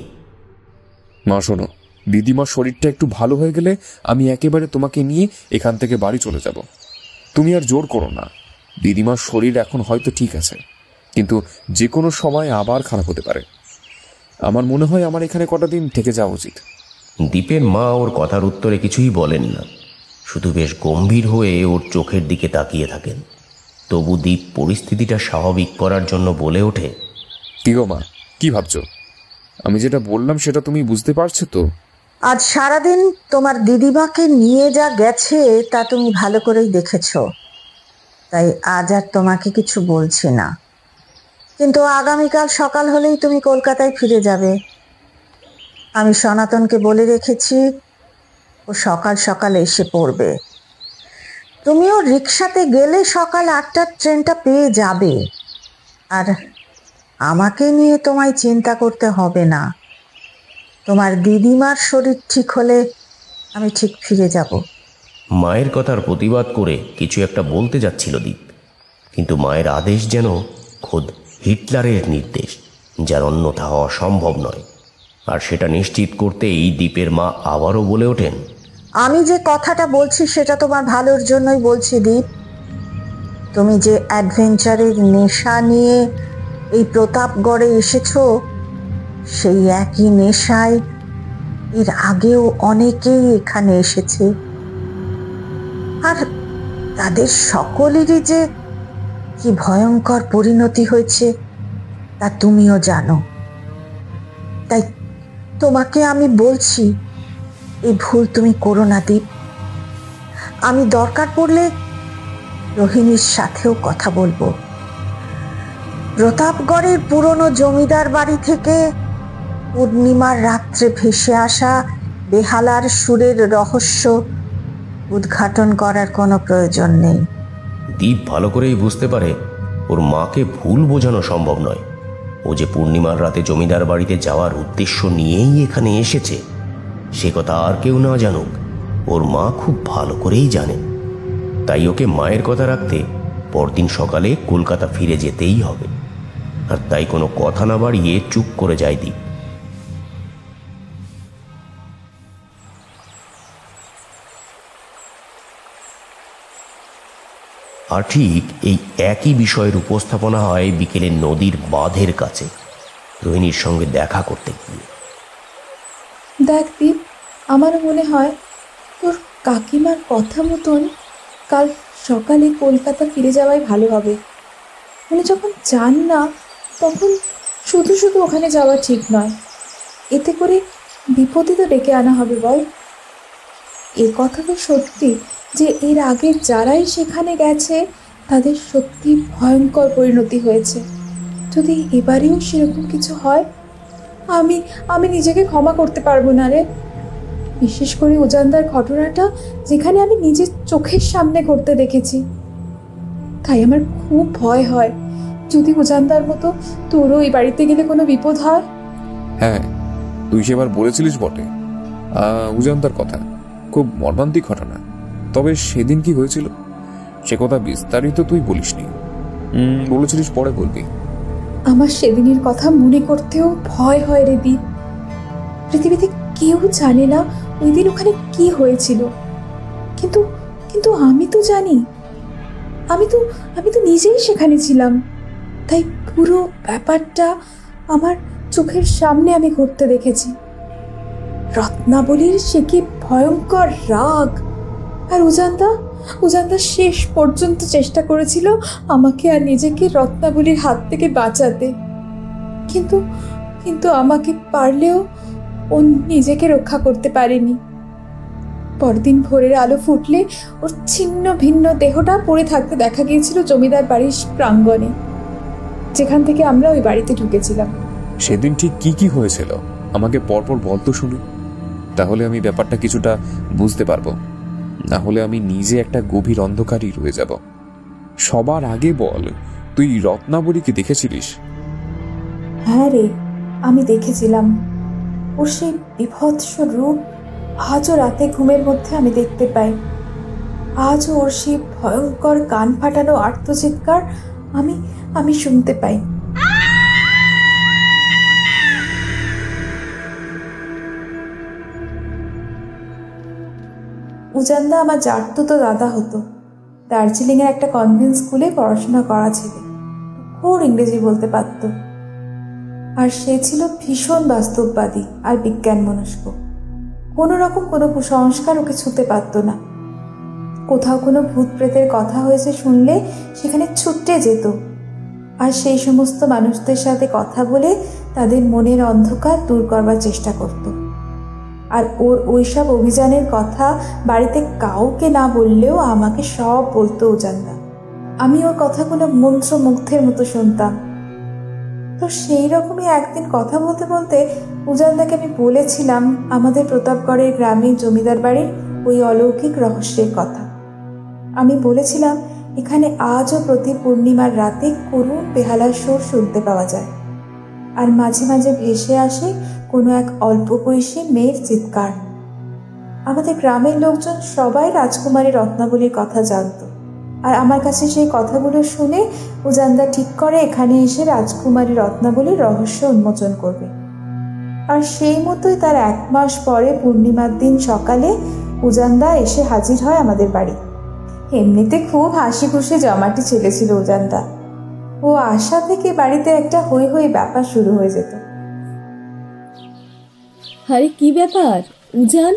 মা শোনো, দিদিমার শরীরটা একটু ভালো হয়ে গেলে আমি একেবারে তোমাকে নিয়ে এখান থেকে বাড়ি চলে যাব। তুমি আর জোর করো না। দিদিমার শরীর এখন হয়তো ঠিক আছে, কিন্তু যে কোনো সময় আবার খারাপ হতে পারে। আমার মনে হয় আমার এখানে কটা দিন থেকে যাওয়া উচিত। দীপের মা ওর কথার উত্তরে কিছুই বলেন না, শুধু বেশ গম্ভীর হয়ে ওর চোখের দিকে তাকিয়ে থাকেন। তবু দীপ পরিস্থিতিটা স্বাভাবিক করার জন্য বলে ওঠে, কি গো মা, কি ভাবছো? আমি যেটা বললাম সেটা তুমি বুঝতে পারছো তো? আজ সারাদিন তোমার দিদিমাকে নিয়ে যা গেছে তা তুমি ভালো করেই দেখেছ, তাই আজ আর তোমাকে কিছু বলছি না। কিন্তু আগামীকাল সকাল হলেই তুমি কলকাতায় ফিরে যাবে। আমি সনাতনকে বলে রেখেছি, ও সকাল সকাল এসে পড়বে। তুমিও রিক্সাতে গেলে সকাল 8টার ট্রেনটা পেয়ে যাবে। আর আমাকে নিয়ে তোমায় চিন্তা করতে হবে না। তোমার দিদিমার শরীর ঠিক হলে আমি ঠিক ফিরে যাব। মায়ের কথার প্রতিবাদ করে কিছু একটা বলতে যাচ্ছিল দীপ, কিন্তু মায়ের আদেশ যেন খোদ হিটলারের নির্দেশ, যার অন্যথা হওয়া সম্ভব নয়। আর সেটা নিশ্চিত করতেই দীপের মা আবারও বলে ওঠেন, আমি যে কথাটা বলছি সেটা তোমার ভালোর জন্যই বলছি দীপ। তুমি যে অ্যাডভেঞ্চারের নেশা নিয়ে এই প্রতাপগড়ে এসেছো, সেই একই নেশায় এর আগেও অনেকেই এখানে এসেছে। আর তাদের সকলেরই যে কি ভয়ঙ্কর পরিণতি হয়েছে তা তুমিও জানো। তাই তোমাকে আমি বলছি, এই ভুল তুমি করো না দীপ। আমি দরকার পড়লে রোহিণীর সাথেও কথা বলবো। প্রতাপগড়ের পুরনো জমিদার বাড়ি থেকে পূর্ণিমার রাত্রে ভেসে আসা বেহালার সুরের রহস্য উদ্ঘাটন করার কোনো প্রয়োজন নেই। দীপ ভালো করেই বুঝতে পারে ওর মাকে ভুল বোঝানো সম্ভব নয়। ও যে পূর্ণিমার রাতে জমিদার বাড়িতে যাওয়ার উদ্দেশ্য নিয়েই এখানে এসেছে সে কথা আর কেউ না জানুক, ওর মা খুব ভালো করেই জানেন। তাই ওকে মায়ের কথা রাখতে পরদিন সকালে কলকাতা ফিরে যেতেই হবে। আর তাই কোনো কথা না বাড়িয়ে চুপ করে যায় দীপ। আর ঠিক এই একই বিষয়ের উপস্থাপনা হয় বিকেলে নদীর বাঁধের কাছে রোহিণীর সঙ্গে দেখা করতে গিয়ে। দেখ দীপ, আমারও মনে হয় তোর কাকিমার কথা মতন কাল সকালে কলকাতা ফিরে যাওয়াই ভালো হবে। উনি যখন যান না তখন শুধু শুধু ওখানে যাওয়া ঠিক নয়, এতে করে বিপদই তো ডেকে আনা হবে। বল, এ কথা তো সত্যি যে এর আগে যারাই সেখানে গেছে তাদের সত্যি ভয়ঙ্কর পরিণতি হয়েছে। যদি এবারেও সেরকম কিছু হয় আমি আমি নিজেকে ক্ষমা করতে পারবো না রে। বিশেষ করে উজানদার ঘটনাটা যেখানে আমি নিজের চোখের সামনে ঘটতে দেখেছি। তাই আমার খুব ভয় হয় যদি উজানদার মতো তোরও এই বাড়িতে গেলে কোনো বিপদ হয়। হ্যাঁ, তুই সেবার বলেছিলিস বটে উজানদার কথা, খুব মর্মান্তিক ঘটনা। তবে সেদিন কি হয়েছিল সে কথা বিস্তারিত তুই বলিসনি, বলেছিলিস পরে বলবি। আমার সেদিনের কথা মনে করতেও ভয় হয় রে দীপ। পৃথিবীতে কেউ জানে না ওই দিন ওখানে কি হয়েছিল, কিন্তু কিন্তু আমি তো জানি। আমি তো নিজেই সেখানে ছিলাম, তাই পুরো ব্যাপারটা আমার চোখের সামনে আমি ঘটতে দেখেছি। রত্নাবলীর সে কি ভয়ঙ্কর রাগ, আর উজানদা শেষ পর্যন্ত চেষ্টা করেছিল আমাকে আর নিজেকে রত্নাবলীর হাত থেকে বাঁচাতে, কিন্তু আমাকে পারলেও ও নিজেকে রক্ষা করতে পারেনি। পরদিন ভোরের আলো ফুটলে ওর ছিন্ন ভিন্ন দেহটা পড়ে থাকতে দেখা গিয়েছিল জমিদার বাড়ির প্রাঙ্গণে, যেখান থেকে আমরা ওই বাড়িতে ঢুকেছিলাম। সেদিন ঠিক কি কি হয়েছিল আমাকে পরপর বল তো শুনি, তাহলে আমি ব্যাপারটা কিছুটা বুঝতে পারবো। না হলে আমি নিজে একটা গভীর অন্ধকারই রয়ে যাব। সবার আগে বল, তুই রত্নাবলীকে দেখেছিলিস? হ্যাঁ রে, আমি দেখেছিলাম। ওর সেই বিভৎস রূপ আজও রাতে ঘুমের মধ্যে আমি দেখতে পাই। আজও ওর সেই ভয়ঙ্কর কান ফাটানো আর্তচিৎকার আমি শুনতে পাই। উজানদা আমার জারতুতো দাদা হতো। দার্জিলিংয়ের একটা কনভেন্ট স্কুলে পড়াশোনা করা ছিল, ওর ইংরেজি বলতে পারত। আর সে ছিল ভীষণ বাস্তববাদী আর বিজ্ঞান মনস্ক। কোনো রকম কোনো কুসংস্কার ওকে ছুঁতে পারত না। কোথাও কোনো ভূত প্রেতের কথা হয়েছে শুনলে সেখানে ছুটে যেত, আর সেই সমস্ত মানুষদের সাথে কথা বলে তাদের মনের অন্ধকার দূর করবার চেষ্টা করত। আর ওর ওইসব অভিযানের কথা বাড়িতে কাউকে না বললেও আমাকে সব বলতো উজানদা। আমি ওর কথাগুলো মন্ত্রমুগ্ধের মতো শুনতাম। তো সেই রকমই একদিন কথা বলতে বলতে উজানদাকে আমি বলেছিলাম আমাদের প্রতাপগড়ের গ্রামের জমিদার বাড়ির ওই অলৌকিক রহস্যের কথা। আমি বলেছিলাম এখানে আজও প্রতি পূর্ণিমার রাতে করুণ বেহালার সুর শুনতে পাওয়া যায়, আর মাঝে মাঝে ভেসে আসে কোনো এক অল্প বয়সী মেয়ের চিৎকার। আমাদের গ্রামের লোকজন সবাই রাজকুমারী রত্নাবলীর কথা জানত, আর আমার কাছে সেই কথাগুলো শুনে উজানদা ঠিক করে এখানে এসে রাজকুমারী রত্নাবলীর রহস্য উন্মোচন করবে। আর সেই মতোই তার 1 মাস পরে পূর্ণিমার দিন সকালে উজানদা এসে হাজির হয় আমাদের বাড়ি। এমনিতে খুব হাসি খুশি জমাটি ছেলে ছিল উজানদা। ও আশা থেকে বাড়িতে একটা হই হই ব্যাপার শুরু হয়ে যেত। আরে কি ব্যাপার উজান,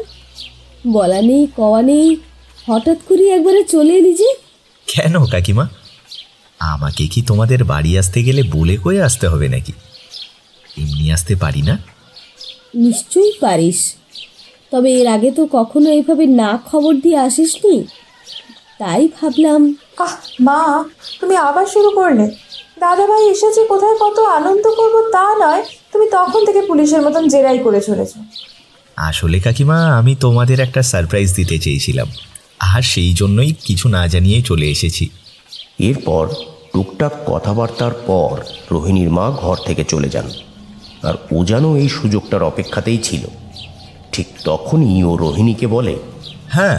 বলা নেই কওয়া নেই, হঠাৎ করে একবারে চলে এলি যে? কেন কাকিমা, আমাকে কি তোমাদের বাড়ি আসতে গেলে বলে কয়ে আসতে হবে নাকি? এমনি আসতে পারি না? নিশ্চয়ই পারিস, তবে এর আগে তো কখনো এইভাবে না খবর দিয়ে আসিসনি, তাই ভাবলাম। মা, তুমি আবার শুরু করলে? দাদাভাই এসেছে, কোথায় কত আনন্দ করবো তা নয়, তুমি তখন থেকে পুলিশের মতন জেরাই করে চলেছ। আসলে কাকিমা, আমি তোমাদের একটা সারপ্রাইজ দিতে চেয়েছিলাম, আর সেই জন্যই কিছু না জানিয়ে চলে এসেছি। এরপর টুকটাক কথাবার্তার পর রোহিণীর মা ঘর থেকে চলে যান, আর উজানও এই সুযোগটার অপেক্ষাতেই ছিল। ঠিক তখনই ও রোহিণীকে বলে, হ্যাঁ,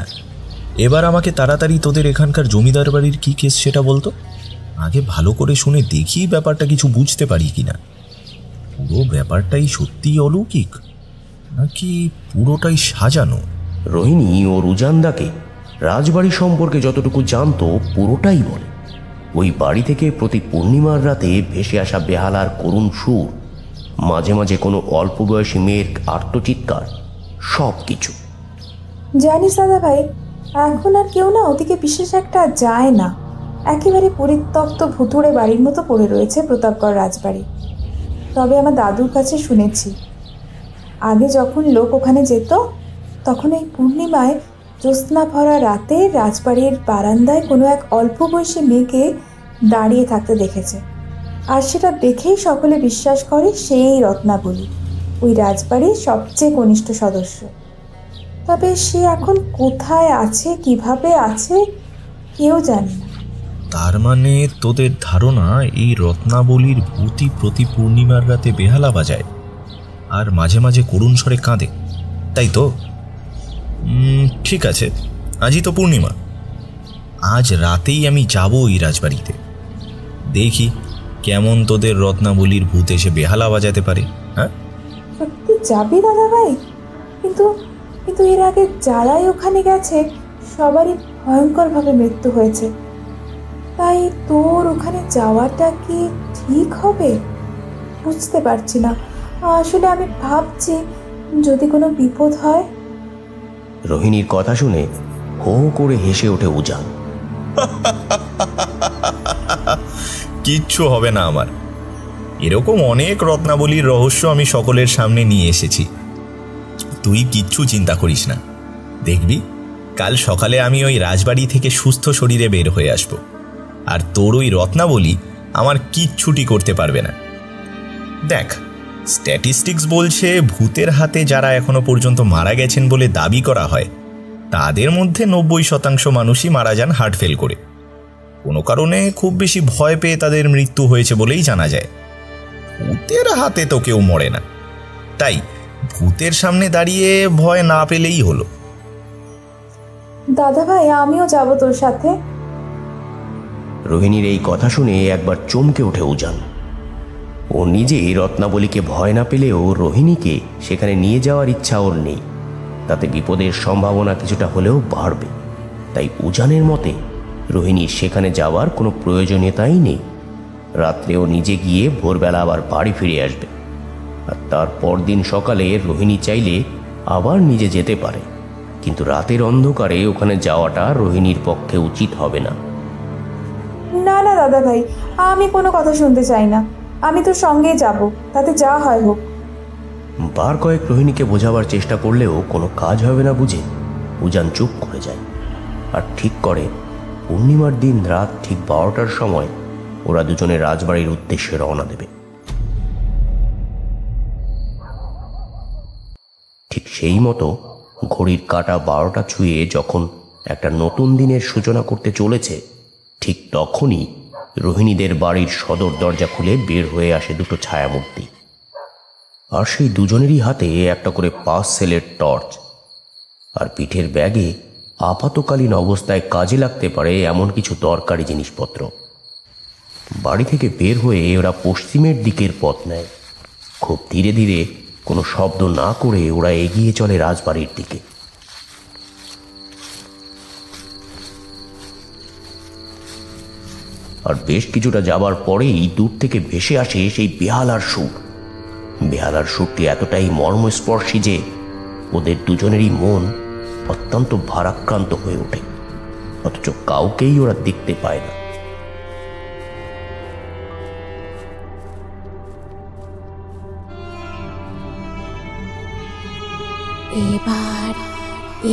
এবার আমাকে তাড়াতাড়ি তোদের এখানকার জমিদার বাড়ির কি কেস সেটা বলতো। আগে ভালো করে শুনে দেখি ব্যাপারটা কিছু বুঝতে পারি কিনা। পুরো ব্যাপারটাই সত্যিই অলৌকিক নাকি পুরোটাই সাজানো? রোহিণী ও রুজানদাকে রাজবাড়ি সম্পর্কে যতটুকু জানতো পুরোটাই বলে। ওই বাড়ি থেকে প্রতি পূর্ণিমার রাতে ভেসে আসা বেহালার করুণ সুর, মাঝে মাঝে কোনো অল্প বয়সী মেয়ের আর্তচিৎকার, সব কিছু। জানিস দাদাভাই, এখন আর কেউ না ওদিকে বিশেষ একটা যায় না। একেবারে পরিত্যক্ত ভুতুড়ে বাড়ির মতো পড়ে রয়েছে প্রতাপগড় রাজবাড়ি। তবে আমার দাদুর কাছে শুনেছি, আগে যখন লোক ওখানে যেত তখন এই পূর্ণিমায় জ্যোৎস্না ভরা রাতে রাজবাড়ির বারান্দায় কোনো এক অল্প বয়সী মেয়েকে দাঁড়িয়ে থাকতে দেখেছে। আর সেটা দেখেই সকলে বিশ্বাস করে সেই রত্নাবলী, ওই রাজবাড়ির সবচেয়ে কনিষ্ঠ সদস্য। তবে সে এখন কোথায় আছে, কিভাবে আছে, কেউ জানে না। তার মানে তোদের ধারণা এই রত্নাবলীর ভূতি প্রতি পূর্ণিমার রাতে বেহালা বাজায় আর মাঝে মাঝে করুণ স্বরে কাঁদে, তাই তো? ঠিক আছে, আজই তো পূর্ণিমা, আজ রাতেই আমি যাব এই রাজবাড়িতে। দেখি কেমন তোদের রত্নাবলীর ভূত এসে বেহালা বাজাতে পারে। হ্যাঁ, সত্যি যাবি দাদাভাই? কিন্তু কিন্তু এর আগে যারাই ওখানে গেছে সবারই ভয়ঙ্করভাবে মৃত্যু হয়েছে। তাই তোর ওখানে যাওয়াটা কি ঠিক হবে? বুঝতে পারছি না। আসলে আমি ভাবছি যদি কোনো বিপদ হয়। রোহিণীর কথা শুনে হো হো করে হেসে ওঠে উজান। কিচ্ছু হবে না আমার। এরকম অনেক রত্নাবলীর রহস্য আমি সকলের সামনে নিয়ে এসেছি, তুই কিচ্ছু চিন্তা করিস না। দেখবি কাল সকালে আমি ওই রাজবাড়ি থেকে সুস্থ শরীরে বের হয়ে আসব, আর তোর ওই রত্নাবলী আমার কিচ্ছুটি করতে পারবে না। দেখ, স্ট্যাটিস্টিক্স বলছে ভূতের হাতে যারা এখনো পর্যন্ত মারা গেছেন বলে দাবি করা হয় তাদের মধ্যে 90% মানুষই মারা যান হার্ট ফেল করে। কোনো কারণে খুব বেশি ভয় পেয়ে তাদের মৃত্যু হয়েছে বলেই জানা যায়। ভূতের হাতে তো কেউ মরে না, তাই ভূতের সামনে দাঁড়িয়ে ভয় না পেলেই হলো। দাদা ভাই, আমিও যাব তোর সাথে। রোহিণীর এই কথা শুনে একবার চমকে ওঠে উজান। ও নিজে রত্নাবলীকে ভয় না পেলেও রোহিণীকে সেখানে নিয়ে যাওয়ার ইচ্ছা ওর নেই, তাতে বিপদের সম্ভাবনা কিছুটা হলেও বাড়বে। তাই উজানের মতে রোহিণীর সেখানে যাওয়ার কোনো প্রয়োজনীয়তাই নেই। রাত্রে ও নিজে গিয়ে ভোরবেলা আবার বাড়ি ফিরে আসবে, আর তারপর দিন সকালে রোহিণী চাইলে আবার নিজে যেতে পারে। কিন্তু রাতের অন্ধকারে ওখানে যাওয়াটা রোহিণীর পক্ষে উচিত হবে না। না না দাদা ভাই, আমি কোনো কথা শুনতে চাই না। আমি তোর সঙ্গেই যাব, তাতে যা হয় হোক। বার কয়েক রোহিণীকে বোঝাবার চেষ্টা করলেও কোনো কাজ হবে না বুঝে উজান চুপ করে যায়, আর ঠিক করে পূর্ণিমার দিন রাত ঠিক 12টার সময় ওরা দুজনে রাজবাড়ির উদ্দেশ্যে রওনা দেবে। ঠিক সেই মতো ঘড়ির কাঁটা 12টা ছুঁয়ে যখন একটা নতুন দিনের সূচনা করতে চলেছে, ঠিক তখনই রোহিণীদের বাড়ির সদর দরজা খুলে বের হয়ে আসে দুটো ছায়ামূর্তি। আর সেই দুজনেরই হাতে একটা করে 5 সেলের টর্চ, আর পিঠের ব্যাগে আপাতকালীন অবস্থায় কাজে লাগতে পারে এমন কিছু দরকারি জিনিসপত্র। বাড়ি থেকে বের হয়ে ওরা পশ্চিমের দিকের পথ নেয়। খুব ধীরে ধীরে কোনো শব্দ না করে ওরা এগিয়ে চলে রাজবাড়ির দিকে। আর বেশ কিছুটা যাবার পরেই দূর থেকে ভেসে আসে সেই বেহালার সুর। বেহালার সুরটি এতটাই মর্মস্পর্শী যে ওদের দুজনেরই মন অত্যন্ত ভারাক্রান্ত হয়ে ওঠে, অথচ কাউকেই ওরা দেখতে পায় না।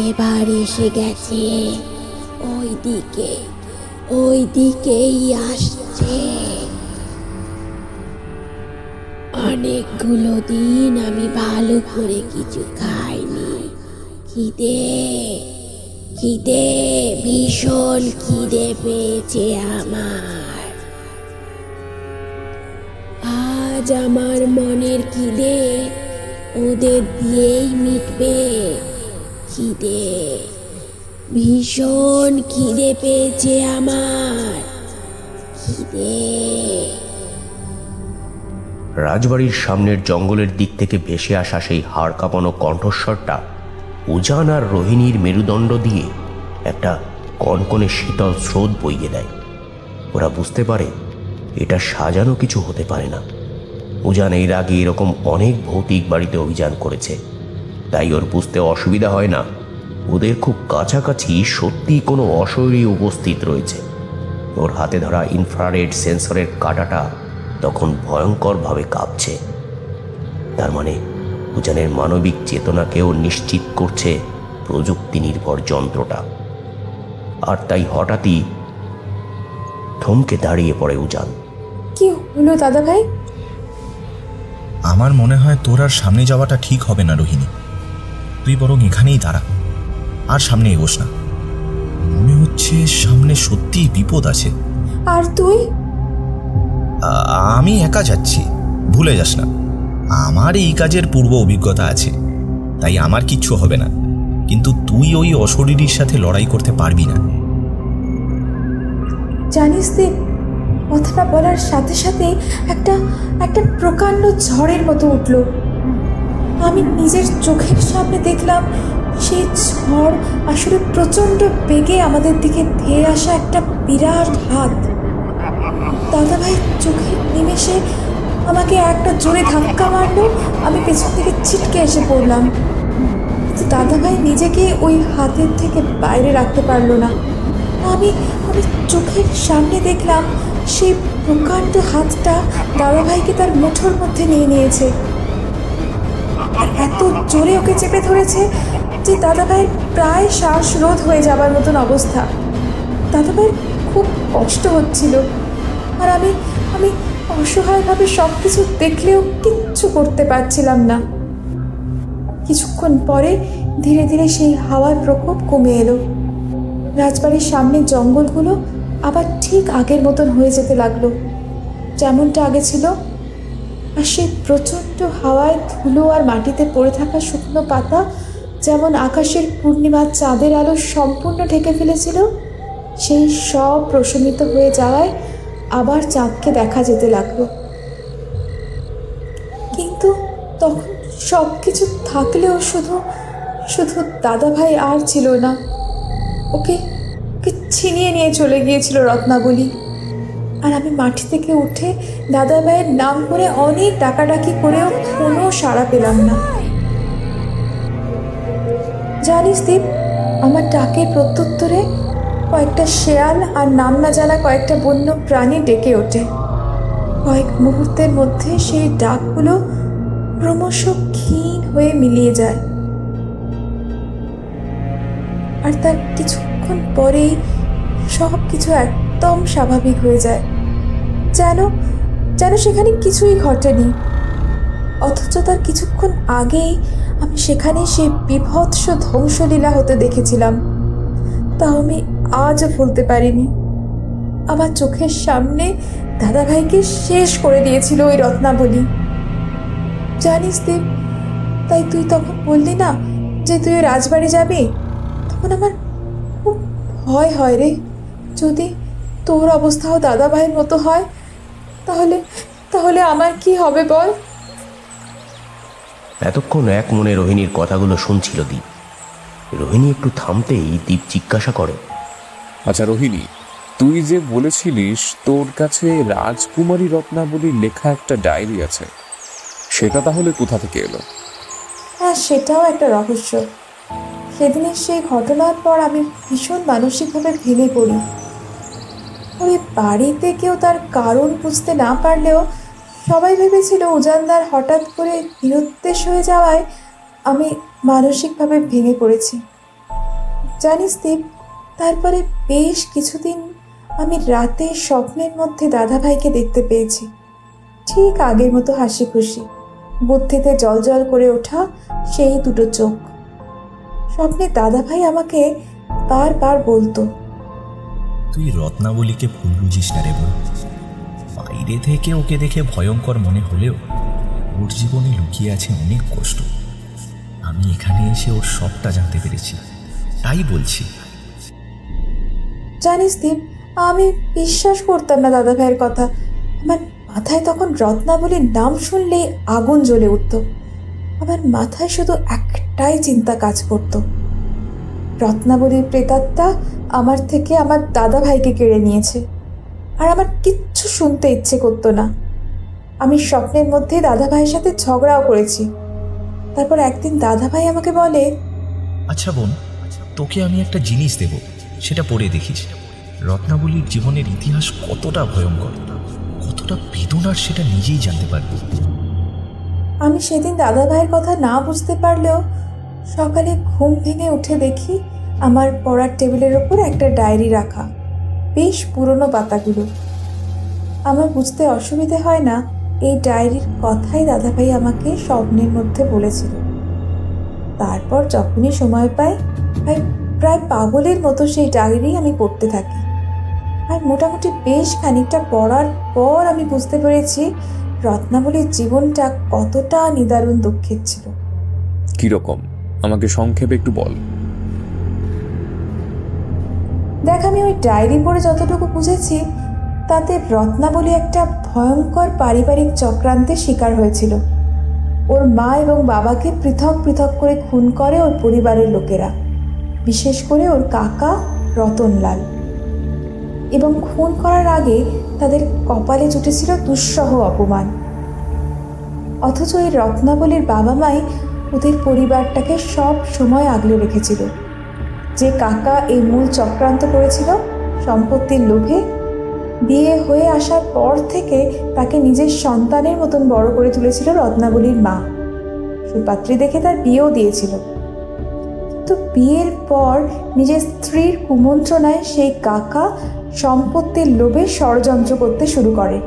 এবার এসে গেছে, ওই দিকেই আসছে। অনেকগুলো দিন আমি ভালো করে কিছু খাইনি। খিদে খিদে ভীষণ খিদে পেয়েছে আমার। আজ আমার মনের খিদে ওদের দিয়েই মিটবে। খিদে ভীষণ খিদে পেয়েছে আমার। খিদে। রাজবাড়ির সামনের জঙ্গলের দিক থেকে ভেসে আসা সেই হাড় কাঁপানো কণ্ঠস্বরটা উজান আর রোহিণীর মেরুদণ্ড দিয়ে একটা কনকনে শীতল স্রোত বইয়ে দেয়। ওরা বুঝতে পারে এটা সাজানো কিছু হতে পারে না। উজান এর আগে এরকম অনেক ভৌতিক বাড়িতে অভিযান করেছে, তাই ওর বুঝতে অসুবিধা হয় না ওদের খুব কাছাকাছি সত্যি কোনো অশরীরী উপস্থিত রয়েছে। ওর হাতে ধরা ইনফ্রারেড সেন্সরের কাঁটাটা তখন ভয়ঙ্করভাবে কাঁপছে। তার মানে উজানের মানবিক চেতনাকেও নিশ্চিত করছে প্রযুক্তি নির্ভর যন্ত্রটা। আর তাই হঠাৎই থমকে দাঁড়িয়ে পড়ে উজান। কি হলো দাদা ভাই? আমার মনে হয় তোর আর সামনে যাওয়াটা ঠিক হবে না রোহিণী। তুই বরং এখানেই দাঁড়া, আর সামনে এগোস না। মনে হচ্ছে সামনে সত্যিই বিপদ আছে। আর তুই? আমি একা যাচ্ছি, ভুলে যাস না। আমার এই কাজের পূর্ব অভিজ্ঞতা আছে, তাই আমার কিচ্ছু হবে না। কিন্তু তুই ওই অশরীরীর সাথে লড়াই করতে পারবি না। জানিস দেব, কথাটা বলার সাথে সাথে একটা প্রকাণ্ড ঝড়ের মতো উঠল। আমি নিজের চোখের সামনে দেখলাম সেই ঝড় আসলে প্রচণ্ড বেগে আমাদের দিকে ধেয়ে আসা একটা বিরাট হাত। দাদাভাই চোখের নিমেষে আমাকে একটা জোরে ধাক্কা মারলো। আমি পেছন থেকে ছিটকে এসে পড়লাম, কিন্তু দাদাভাই নিজেকে ওই হাতের থেকে বাইরে রাখতে পারলো না। আমি চোখের সামনে দেখলাম সেই প্রকাণ্ড হাতটা দাদাভাইকে তার মুঠোর মধ্যে নিয়ে নিয়েছে, আর এত জোরে ওকে চেপে ধরেছে যে দাদাভাইয়ের প্রায় শ্বাসরোধ হয়ে যাবার মতন অবস্থা। দাদাভাইয়ের খুব কষ্ট হচ্ছিল, আর আমি অসহায়ভাবে সব কিছু দেখলেও কিচ্ছু করতে পারছিলাম না। কিছুক্ষণ পরে ধীরে ধীরে সেই হাওয়ার প্রকোপ কমে এলো। রাজবাড়ির সামনের জঙ্গলগুলো আবার ঠিক আগের মতন হয়ে যেতে লাগলো, যেমনটা আগে ছিল। আর সেই প্রচণ্ড হাওয়ায় ধুলো আর মাটিতে পড়ে থাকা শুকনো পাতা যেমন আকাশের পূর্ণিমার চাঁদের আলো সম্পূর্ণ ঢেকে ফেলেছিল, সেই সব প্রশমিত হয়ে যাওয়ায় আবার চাঁদকে দেখা যেতে লাগলো। কিন্তু তখন সব কিছু থাকলেও শুধু দাদাভাই আর ছিল না। ওকে ছিনিয়ে নিয়ে চলে গিয়েছিল রত্নাবলী। আর আমি মাটি থেকে উঠে দাদাভাইয়ের নাম করে অনেক ডাকাডাকি করেও কোনো সাড়া পেলাম না। জানিস দীপ, আমার ডাকের প্রত্যুত্তরে কয়েকটা শেয়াল আর নাম না জানা কয়েকটা বন্য প্রাণী ডেকে ওঠে। কয়েক মুহূর্তের মধ্যে সেই ডাকগুলো ক্রমশ ক্ষীণ হয়ে মিলিয়ে যায়, আর তার কিছুক্ষণ পরেই সব কিছু একদম স্বাভাবিক হয়ে যায়, যেন সেখানে কিছুই ঘটেনি। অথচ তার কিছুক্ষণ আগেই আমি সেখানে সেই বিভৎস ধ্বংসলীলা হতে দেখেছিলাম। তা আমি আজও ভুলতে পারিনি। আমার চোখের সামনে দাদাভাইকে শেষ করে দিয়েছিল ওই রত্নাবলী। জানিস দেব, তাই তুই তখন বললি না যে তুই ওই রাজবাড়ি যাবি, তখন আমার খুব ভয় হয় রে। যদি তোর অবস্থাও দাদাভাইয়ের মতো হয়, তাহলে আমার কি হবে বল? এতক্ষণ এক মনে রোহিণীর কথাগুলো শুনছিল দীপ। রোহিণী একটু থামতেই দীপ জিজ্ঞাসা করে, আচ্ছা রোহিণী, তুই যে বলেছিলিস তোর কাছে রাজকুমারী রত্নাবলীর লেখা একটা ডায়েরি আছে, সেটা তাহলে কোথা থেকে এলো? হ্যাঁ, সেটাও একটা রহস্য। সেদিনের সেই ঘটনার পর আমি ভীষণ মানসিকভাবে ভেঙে পড়ি। ওই বাড়িতে কেউ তার কারণ বুঝতে না পারলেও সবাই ভেবেছিল উজানদার হঠাৎ করে নিরুদ্দেশ হয়ে যাওয়ায় আমি মানসিকভাবে ভেঙে পড়েছি। জানিস দীপ, তারপরে বেশ কিছুদিন আমি রাতে স্বপ্নের মধ্যে দাদাভাইকে দেখতে পেয়েছি, ঠিক আগের মতো হাসি খুশি, বুদ্ধিতে জল করে ওঠা সেই দুটো চোখ। স্বপ্নে দাদাভাই আমাকে বারবার বলতো, তুই রত্নাবলীকে ভুল বুঝিস না রে বোন। বাইরে থেকে ওকে দেখে ভয়ঙ্কর মনে হলেও ওর জীবনে লুকিয়ে আছে অনেক কষ্ট। আমি এখানে এসে ওর সবটা জানতে পেরেছি, তাই বলছি। জানিস দীপ, আমি বিশ্বাস করতাম না দাদাভাইয়ের কথা। আমার মাথায় তখন রত্নাবলীর নাম শুনলেই আগুন জ্বলে উঠত। আমার মাথায় শুধু একটাই চিন্তা কাজ করত, রত্নাবলীর প্রেতাত্মা আমার থেকে আমার দাদাভাইকে কেড়ে নিয়েছে। আর আমার কিচ্ছু শুনতে ইচ্ছে করতো না। আমি স্বপ্নের মধ্যে দাদাভাইয়ের সাথে ঝগড়াও করেছি। তারপর একদিন দাদাভাই আমাকে বলে, আচ্ছা বোন, তোকে আমি একটা জিনিস দেব, সেটা পড়ে দেখিস। রত্নাবলীর জীবনের ইতিহাস কতটা ভয়ঙ্কর, কতটা বেদনার, সেটা নিজেই জানতে পারবি। আমি সেদিন দাদাভাইয়ের কথা না বুঝতে পারলেও সকালে ঘুম ভেঙে উঠে দেখি আমার পড়ার টেবিলের ওপর একটা ডায়েরি রাখা, বেশ পুরনো পাতাগুলো। আমার বুঝতে অসুবিধে হয় না এই ডায়েরির কথাই দাদাভাই আমাকে স্বপ্নের মধ্যে বলেছিল। তারপর যখনই সময় পাই প্রায় পাগলের মতো সেই ডায়েরি আমি পড়তে থাকি। আর মোটামুটি বেশ খানিকটা পড়ার পর আমি বুঝতে পেরেছি রত্নাবলীর জীবনটা কতটা নিদারুণ দুঃখের ছিল। কিরকম, আমাকে সংক্ষেপে একটু বল। দেখ, আমি ওই ডায়েরি পড়ে যতটুকু বুঝেছি তাতে রত্নাবলী একটা ভয়ঙ্কর পারিবারিক চক্রান্তের শিকার হয়েছিল। ওর মা এবং বাবাকে পৃথক পৃথক করে খুন করে ওর পরিবারের লোকেরা, বিশেষ করে ওর কাকা রতনলাল। এবং খুন করার আগে তাদের কপালে জুটেছিল দুঃসহ অপমান। অথচ এই রত্নাবলীর বাবা মাই ওদের পরিবারটাকে সব সময় আগলে রেখেছিল। যে কাকা এই মূল চক্রান্ত করেছিল সম্পত্তির লোভে, বিয়ে হয়ে আসার পর থেকে তাকে নিজের সন্তানের মতন বড় করে তুলেছিল রত্নাবলীর মা। সুপাত্রী দেখে তার বিয়েও দিয়েছিল। কিন্তু বিয়ের পর নিজের স্ত্রীর কুমন্ত্রণায় সেই কাকা সম্পত্তির লোভে ষড়যন্ত্র করতে শুরু করে।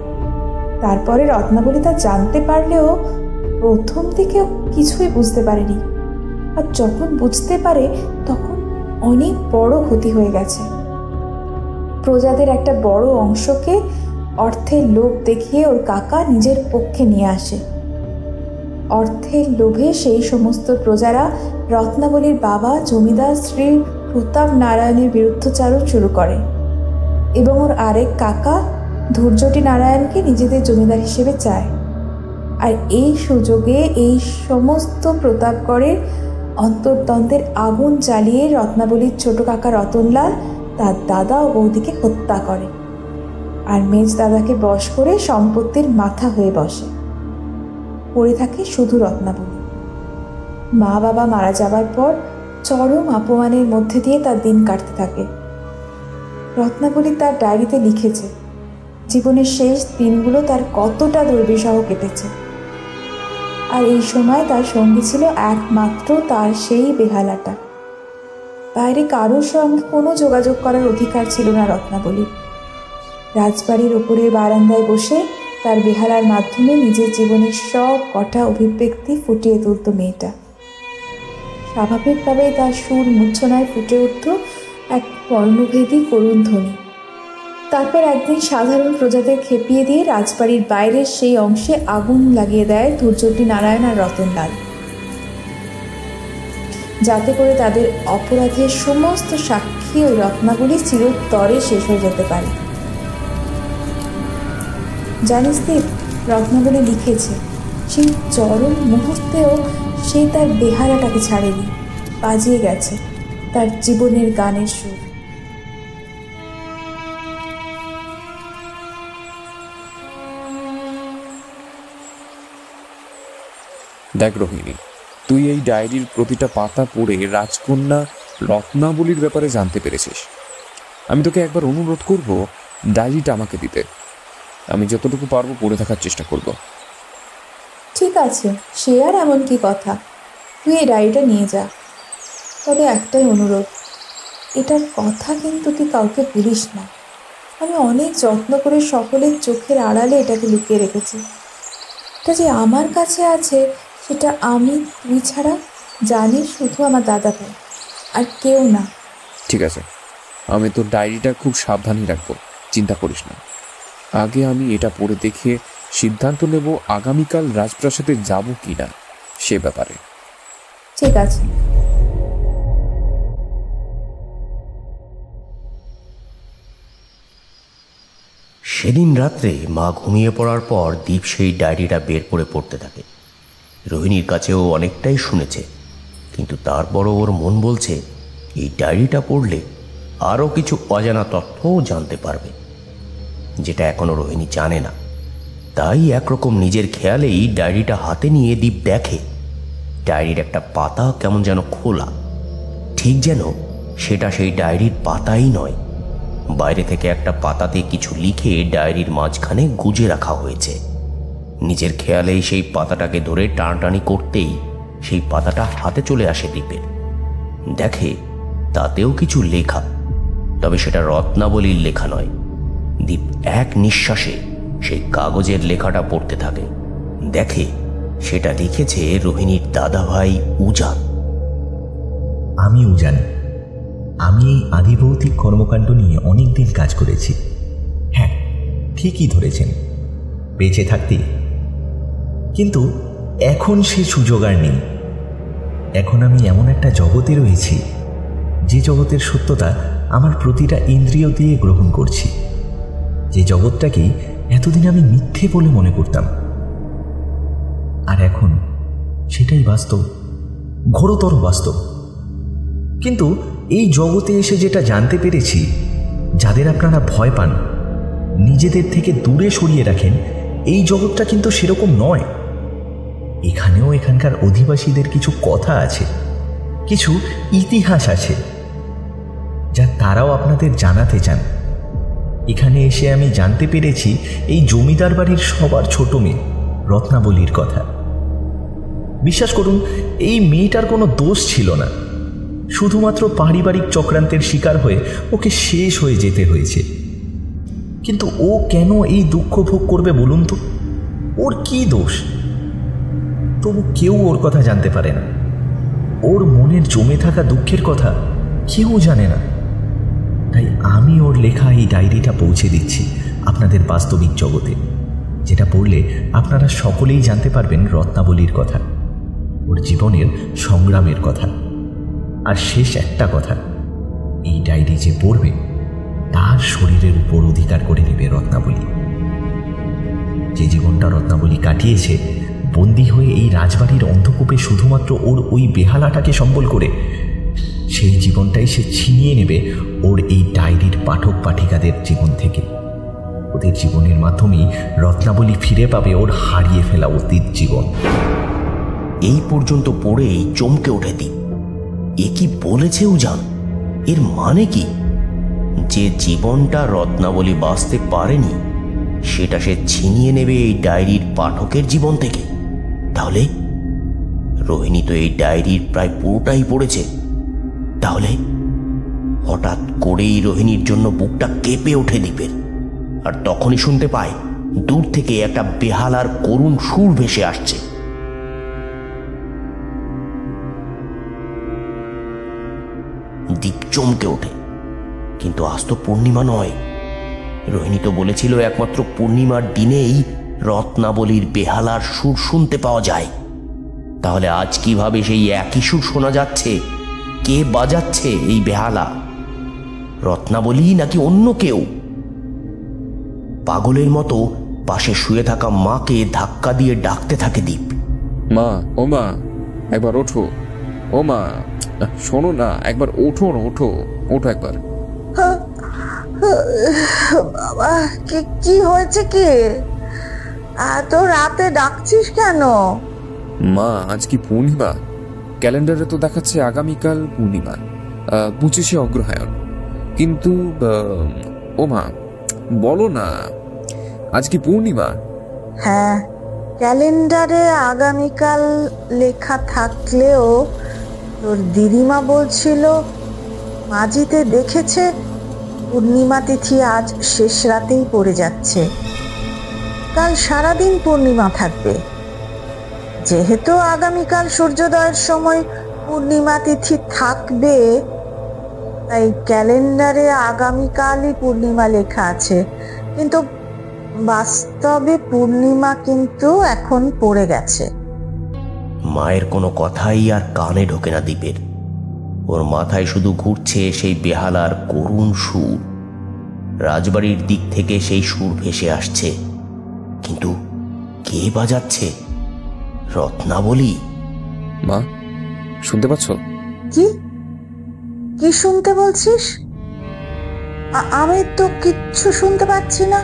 তারপরে রত্নাবলী তা জানতে পারলেও প্রথম থেকে কিছুই বুঝতে পারেনি। আর যখন বুঝতে পারে তখন অনেক বড় ক্ষতি হয়ে গেছে। প্রজাদের একটা বড় অংশকে অর্থের লোভ দেখিয়ে ওর কাকা নিজের পক্ষে নিয়ে আসে। অর্থের লোভে সেই সমস্ত প্রজারা রত্নাবলীর বাবা জমিদার শ্রী প্রতাপ নারায়ণের বিরুদ্ধচারণ শুরু করে এবং ওর আরেক কাকা ধৈর্যটি নারায়ণকে নিজেদের জমিদার হিসেবে চায়। আর এই সুযোগে এই সমস্ত প্রতাপগড়ের অন্তর্দ্বন্দ্বের আগুন জ্বালিয়ে রত্নাবলীর ছোট কাকা রতনলাল তার দাদা ও বৌদিকে হত্যা করে আর মেজ দাদাকে বশ করে সম্পত্তির মাথা হয়ে বসে। পড়ে থাকে শুধু রত্নাবলী। মা বাবা মারা যাবার পর চরম অপমানের মধ্যে দিয়ে তার দিন কাটতে থাকে। রত্নাবলী তার ডায়েরিতে লিখেছে জীবনের শেষ দিনগুলো তার কতটা দুর্বিষহ কেটেছে। আর এই সময় তার সঙ্গী ছিল একমাত্র তার সেই বেহালাটা। বাইরে কারোর সঙ্গে কোনো যোগাযোগ করার অধিকার ছিল না রত্নাবলীর। রাজবাড়ির ওপরের বারান্দায় বসে তার বেহালার মাধ্যমে নিজের জীবনের সব কটা অভিব্যক্তি ফুটিয়ে তুলত মেয়েটা। স্বাভাবিকভাবেই তার সুর মূর্ছনায় ফুটে উঠত এক বর্ণভেদী করুণ ধ্বনি। তারপর একদিন সাধারণ প্রজাদের খেপিয়ে দিয়ে রাজবাড়ির বাইরের সেই অংশে আগুন লাগিয়ে দেয় ধৈর্যটি নারায়ণ আর রতনলাল, যাতে করে তাদের অপরাধের সমস্ত সাক্ষী ওই রত্নাবলী চিরতরে শেষ হয়ে যেতে পারে। জানিস দীপ, রত্নাবলী লিখেছে সেই চরম মুহূর্তেও সে তার বেহালাটাকে ছাড়েনি, বাজিয়ে গেছে তার জীবনের গানের সুর। দেখ রোহিণী, তুই এই ডায়েরির প্রতিটা পাতা পড়ে রাজকন্যা রত্নাবলীর ব্যাপারে জানতে পেরেছিস। আমি তোকে একবার অনুরোধ করব ডায়েরিটা আমাকে দিতে। আমি যতটুকু পারবো পড়ে থাকার চেষ্টা করব। ঠিক আছে, সে আর এমন কি কথা, তুই এই ডায়েরিটা নিয়ে যা। তবে একটাই অনুরোধ, এটার কথা কিন্তু তুই কাউকে বলিস না। আমি অনেক যত্ন করে সকলের চোখের আড়ালে এটাকে লুকিয়ে রেখেছি। ওটা যে আমার কাছে আছে সেটা আমি, তুই ছাড়া জানিস শুধু আমার দাদা ভাই, আর কেউ না। ঠিক আছে, আমি তোর ডায়েরিটা খুব সাবধানে রাখবো, চিন্তা করিস না। আগে আমি এটা পড়ে দেখে সিদ্ধান্ত নেব আগামীকাল রাজপ্রাসাদে যাব কি না সে ব্যাপারে। ঠিক আছে। সেদিন রাত্রে মা ঘুমিয়ে পড়ার পর দীপ সেই ডায়েরিটা বের করে পড়তে থাকে। রোহিণীর কাছেও অনেকটাই শুনেছে, কিন্তু তারপরও ওর মন বলছে এই ডায়েরিটা পড়লে আরও কিছু অজানা তথ্যও জানতে পারবে, যেটা এখনও রোহিণী জানে না। তাই একরকম নিজের খেয়ালেই ডায়েরিটা হাতে নিয়ে দীপ দেখে ডায়েরির একটা পাতা কেমন যেন খোলা, ঠিক যেন সেটা সেই ডায়েরির পাতাই নয়। বাইরে থেকে একটা পাতাতে কিছু লিখে ডায়েরির মাঝখানে গুজে রাখা হয়েছে। নিজের খেয়ালেই সেই পাতাটাকে ধরে টানাটানি করতেই সেই পাতাটা হাতে চলে আসে দীপের। দেখে তাতেও কিছু লেখা, তবে সেটা রত্নাবলীর লেখা নয়। দীপ এক নিঃশ্বাসে সেই কাগজের লেখাটা পড়তে থাকে। দেখে সেটা লিখেছে রোহিণীর দাদা ভাই উজান। আমি উজান, আমি এই আদিভৌতিক কর্মকাণ্ড নিয়ে অনেক দিন কাজ করেছি। হ্যাঁ, ঠিকই ধরেছেন, বেঁচে থাকতে। কিন্তু এখন সে সুযোগ আর নেই। এখন আমি এমন একটা জগতে রয়েছি যে জগতের সত্যতা আমার প্রতিটা ইন্দ্রিয় দিয়ে গ্রহণ করছি, যে জগৎটাকেই এতদিন আমি মিথ্যে বলে মনে করতাম। আর এখন সেটাই বাস্তব, ঘোরতর বাস্তব। কিন্তু এই জগতে এসে যেটা জানতে পেরেছি, যাদের আপনারা ভয় পান, নিজেদের থেকে দূরে সরিয়ে রাখেন, এই জগৎটা কিন্তু সেরকম নয়। এখানেও এখানকার অধিবাসীদের কিছু কথা আছে, কিছু ইতিহাস আছে, যা তারাও আপনাদের জানাতে চান। এখানে এসে আমি জানতে পেরেছি এই জমিদার বাড়ির সবার ছোট মেয়ে রত্নাবলীর কথা। বিশ্বাস করুন, এই মেয়েটার কোনো দোষ ছিল না, শুধুমাত্র পারিবারিক চক্রান্তের শিকার হয়ে ওকে শেষ হয়ে যেতে হয়েছে। কিন্তু ও কেন এই দুঃখ ভোগ করবে বলুন তো? ওর কি দোষ? তবু কেউ ওর কথা জানতে পারে না। ওর মনের জমে থাকা দুঃখের কথা কেউ জানে না। তাই আমি ওর লেখা এই ডায়েরিটা পৌঁছে দিচ্ছি আপনাদের বাস্তবিক জগতে, যেটা পড়লে আপনারা সকলেই জানতে পারবেন রত্নাবলীর কথা, ওর জীবনের সংগ্রামের কথা। আর শেষ একটা কথা, এই ডায়েরি যে পড়বে তার শরীরের উপর অধিকার করে নেবে রত্নাবলী। যে জীবনটা রত্নাবলী কাটিয়েছে বন্দী হয়ে এই রাজবাড়ির অন্ধকূপে শুধুমাত্র ওর ওই বেহালাটাকে সম্বল করে, সেই জীবনটাই সে ছিনিয়ে নেবে ওর এই ডায়েরির পাঠক পাঠিকাদের জীবন থেকে। ওদের জীবনের মাধ্যমেই রত্নাবলী ফিরে পাবে ওর হারিয়ে ফেলা অতীত জীবন। এই পর্যন্ত পড়েই চমকে ওঠে দীপ। এ কি বলেছে উজান? এর মানে কি? যে জীবনটা রত্নাবলী বাঁচতে পারেনি সেটা সে ছিনিয়ে নেবে এই ডায়েরির পাঠকের জীবন থেকে। তাহলে রোহিণী তো এই ডায়েরির প্রায় পুরোটাই পড়েছে। তাহলে হঠাৎ করেই রোহিণীর জন্য বুকটা কেঁপে ওঠে দীপের। আর তখনই শুনতে পায় দূর থেকে একটা বেহালার করুণ সুর ভেসে আসছে। দীপ চমকে ওঠে, কিন্তু আজ তো পূর্ণিমা নয়। রোহিণী তো বলেছিল একমাত্র পূর্ণিমার দিনেই রত্নাবলীর বেহালার সুর শুনতে পাওয়া যায়। তাহলে আজ কিভাবে সেই একই সুর শোনা যাচ্ছে? কে বাজাচ্ছে এই বেহালা? রত্নাবলী নাকি অন্য কেউ? পাগলের মতো পাশে শুয়ে থাকা মাকে ধাক্কা দিয়ে ডাকতে থাকে দীপ। মা, ও মা, একবার ওঠো। ও মা, শোনো না, একবার ওঠো না, ওঠো ওঠো একবার। বাবা, কি হয়েছে? কি এত রাতে ডাকছিস কেন? মা, আজ কি পূর্ণিমা? ক্যালেন্ডারে তো দেখাচ্ছে আগামীকাল পূর্ণিমা, 25শে অগ্রহায়ণ। কিন্তু ও মা, বলো না, আজ কি পূর্ণিমা? হ্যাঁ, ক্যালেন্ডারে আগামীকাল লেখা থাকলেও তোর দিদিমা বলছিল মাঝিতে দেখেছে পূর্ণিমা তিথি আজ শেষ রাতেই পড়ে যাচ্ছে। কাল সারাদিন পূর্ণিমা থাকবে। যেহেতু আগামীকাল সূর্যোদয়ের সময় পূর্ণিমা তিথি থাকবে, তাই ক্যালেন্ডারে আগামীকালই পূর্ণিমা লেখা আছে, কিন্তু বাস্তবে পূর্ণিমা কিন্তু এখন পড়ে গেছে। মায়ের কোনো কথাই আর কানে ঢোকে না দীপের। ওর মাথায় শুধু ঘুরছে সেই বেহালার করুণ সুর। রাজবাড়ির দিক থেকে সেই সুর ভেসে আসছে, কিন্তু কে বাজাচ্ছে? রত্নাবলী। মা, শুনতে পাচ্ছ? কি কি শুনতে বলছিস? আমি তো কিচ্ছু শুনতে পাচ্ছি না।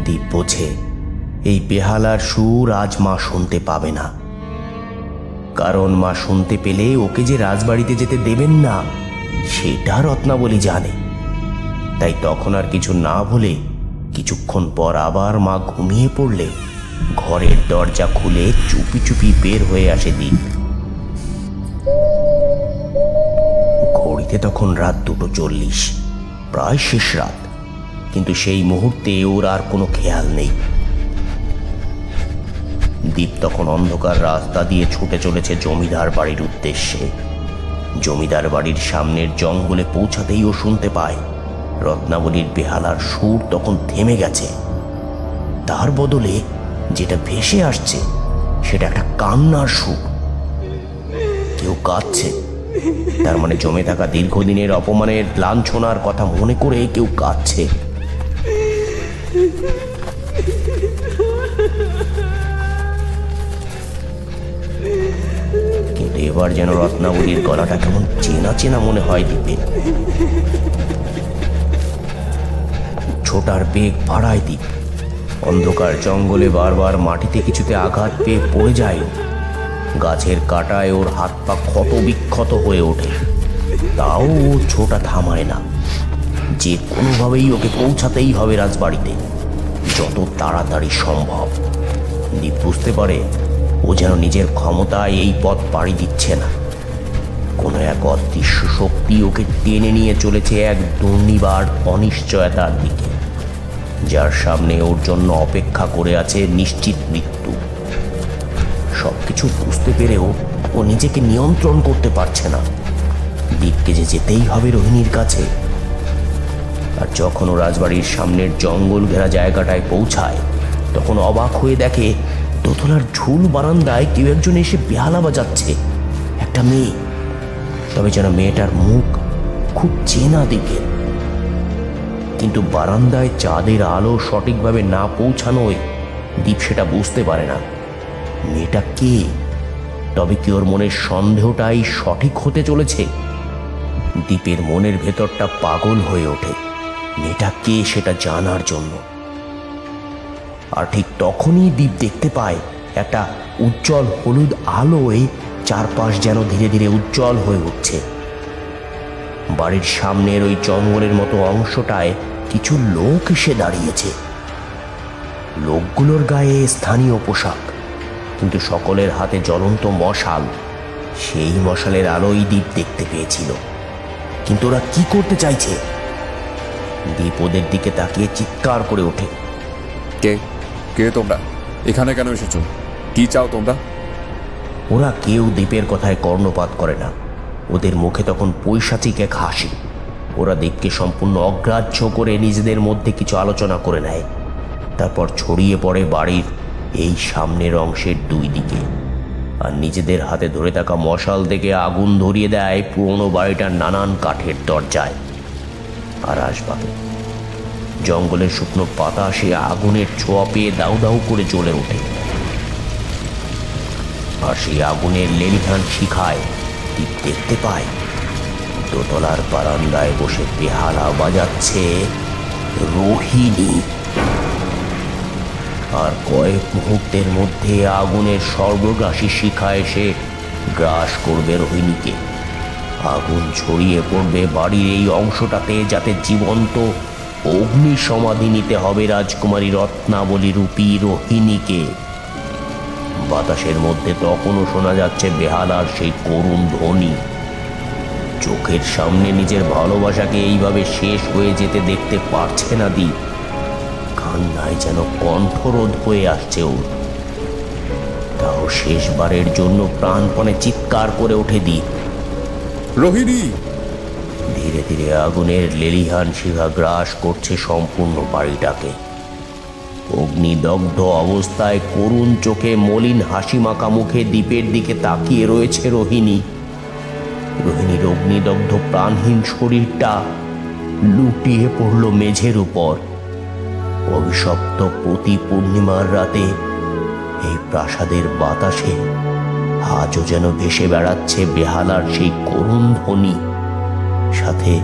দীপ বোঝে এই বেহালার সুর আজ মা শুনতে পাবে না, কারণ মা শুনতে পেলে ওকে যে রাজবাড়িতে যেতে দেবেন না সেটা রত্নাবলী জানে। তাই তখন আর কিছু না বলে কিছুক্ষণ পর আবার মা ঘুমিয়ে পড়লে ঘরের দরজা খুলে চুপি চুপি বের হয়ে আসে দীপ। ঘড়িতে তখন রাত 2:40, প্রায় শেষ রাত, কিন্তু সেই মুহূর্তে ওর আর কোনো খেয়াল নেই। দীপ তখন অন্ধকার রাস্তা দিয়ে ছুটে চলেছে জমিদার বাড়ির উদ্দেশ্যে। জমিদার বাড়ির সামনের জঙ্গলে পৌঁছাতেই ও শুনতে পায় রত্নাবলীর বেহালার সুর তখন থেমে গেছে। তার বদলে যেটা ভেসে আসছে সেটা একটা কান্নার সুর। কেউ কাঁদছে, তার মানে জমে থাকা দীর্ঘদিনের অপমানের লাঞ্ছনার কথা মনে করে কেউ কাঁদছে। কিন্তু এবার যেন রত্নাবলীর গলাটা কেমন চেনা চেনা মনে হয় দীপের। ছোটার বেগ বাড়ায় দীপ। অন্ধকার জঙ্গলে বারবার মাটিতে কিছুতে আঘাত পেয়ে পড়ে যায়। গাছের কাঁটায় ওর হাত পা ক্ষত বিক্ষত হয়ে ওঠে, তাও ও ছোটা থামায় না। যে কোনোভাবেই ওকে পৌঁছাতেই হবে রাজবাড়িতে, যত তাড়াতাড়ি সম্ভব। দীপ বুঝতে পারে ও যেন নিজের ক্ষমতায় এই পথ পাড়ি দিচ্ছে না। কোনো এক অদৃশ্য শক্তি ওকে টেনে নিয়ে চলেছে এক দুর্নিবার অনিশ্চয়তার দিকে, যার সামনে ওর জন্য অপেক্ষা করে আছে নিশ্চিত মৃত্যু। সবকিছু বুঝতে পেরেও ও নিজেকে নিয়ন্ত্রণ করতে পারছে না। দীপকে যে যেতেই হবে রোহিণীর কাছে। আর যখন ও রাজবাড়ির সামনের জঙ্গল ঘেরা জায়গাটায় পৌঁছায়, তখন অবাক হয়ে দেখে দোতলার ঝুল বারান্দায় কেউ একজন এসে বেহালা বাজাচ্ছে। একটা মেয়ে, তবে যেন মেয়েটার মুখ খুব চেনা দিকে। কিন্তু বারান্দায় চাঁদের আলো সঠিকভাবে না পৌঁছানোয় দীপ সেটা বুঝতে পারে না। মেয়েটা কে? তবে কি ওর মনের সন্দেহটাই সঠিক হতে চলেছে? দীপের মনের ভেতরটা পাগল হয়ে ওঠে মেয়েটা কে সেটা জানার জন্য। আর ঠিক তখনই দীপ দেখতে পায় একটা উজ্জ্বল হলুদ আলোয় চারপাশ যেন ধীরে ধীরে উজ্জ্বল হয়ে উঠছে। বাড়ির সামনের ওই জঙ্গলের মতো অংশটায় কিছু লোক এসে দাঁড়িয়েছে। লোকগুলোর গায়ে স্থানীয় পোশাক, কিন্তু সকলের হাতে জ্বলন্ত মশাল। সেই মশালের আলোই দীপ দেখতে পেয়েছিল। কিন্তু ওরা কি করতে চাইছে? দীপ ওদের দিকে তাকিয়ে চিৎকার করে ওঠে, কে কে তোমরা? এখানে কেন এসেছো? কি চাও তোমরা? ওরা কেউ দীপের কথায় কর্ণপাত করে না। ওদের মুখে তখন পৈশাচিক এক হাসি। ওরা দীপকে সম্পূর্ণ অগ্রাহ্য করে নিজেদের মধ্যে কিছু আলোচনা করে নেয়। তারপর ছড়িয়ে পড়ে বাড়ির এই সামনের অংশের দুই দিকে, আর নিজেদের হাতে ধরে থাকা মশাল থেকে আগুন ধরিয়ে দেয় পুরনো বাড়িটার নানান কাঠের দরজায় আর আসবাবে। জঙ্গলের শুকনো পাতা সে আগুনের ছোঁয়া পেয়ে দাউ দাউ করে জ্বলে ওঠে। আর সেই আগুনের লেলিহান শিখায় দীপ দেখতে পায় দোতলার বারান্দায় বসে বেহালা বাজাচ্ছে রোহিণী। আর কয়েক মুহূর্তের মধ্যে আগুনের সর্বগ্রাসী শিখা এসে গ্রাস করবে রোহিণীকে। আগুন ছড়িয়ে পড়বে বাড়ির এই অংশটাতে, যাতে জীবন্ত অগ্নি সমাধি নিতে হবে রাজকুমারী রত্নাবলী রূপী রোহিণীকে। বাতাসের মধ্যে তখনও শোনা যাচ্ছে বেহালার সেই করুণ ধ্বনি। চোখের সামনে নিজের ভালোবাসাকে এইভাবে শেষ হয়ে যেতে দেখতে পারছে না দীপ। কান্নায় যেন কণ্ঠরোধ হয়ে আসছে ওর। শেষবারের জন্য প্রাণপণে চিৎকার করে ওঠে দ্বীপ। রোহিণী! ধীরে ধীরে আগুনের লেলিহান শিখা গ্রাস করছে সম্পূর্ণ বাড়িটাকে। অগ্নিদগ্ধ অবস্থায় করুণ চোখে মলিন হাসি মাখা মুখে দ্বীপের দিকে তাকিয়ে রয়েছে রোহিণী। রোহিণীর অগ্নিদগ্ধ প্রাণহীন শরীরটা লুটিয়ে পড়ল মেঝের উপর। অভিশপ্ত প্রতি পূর্ণিমার রাতে এই প্রাসাদের বাতাসে আজও যেন ভেসে বেড়াচ্ছে বেহালার সেই করুণ ধ্বনি, সাথে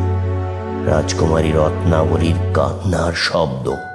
রাজকুমারী রত্নাবলীর কান্নার শব্দ।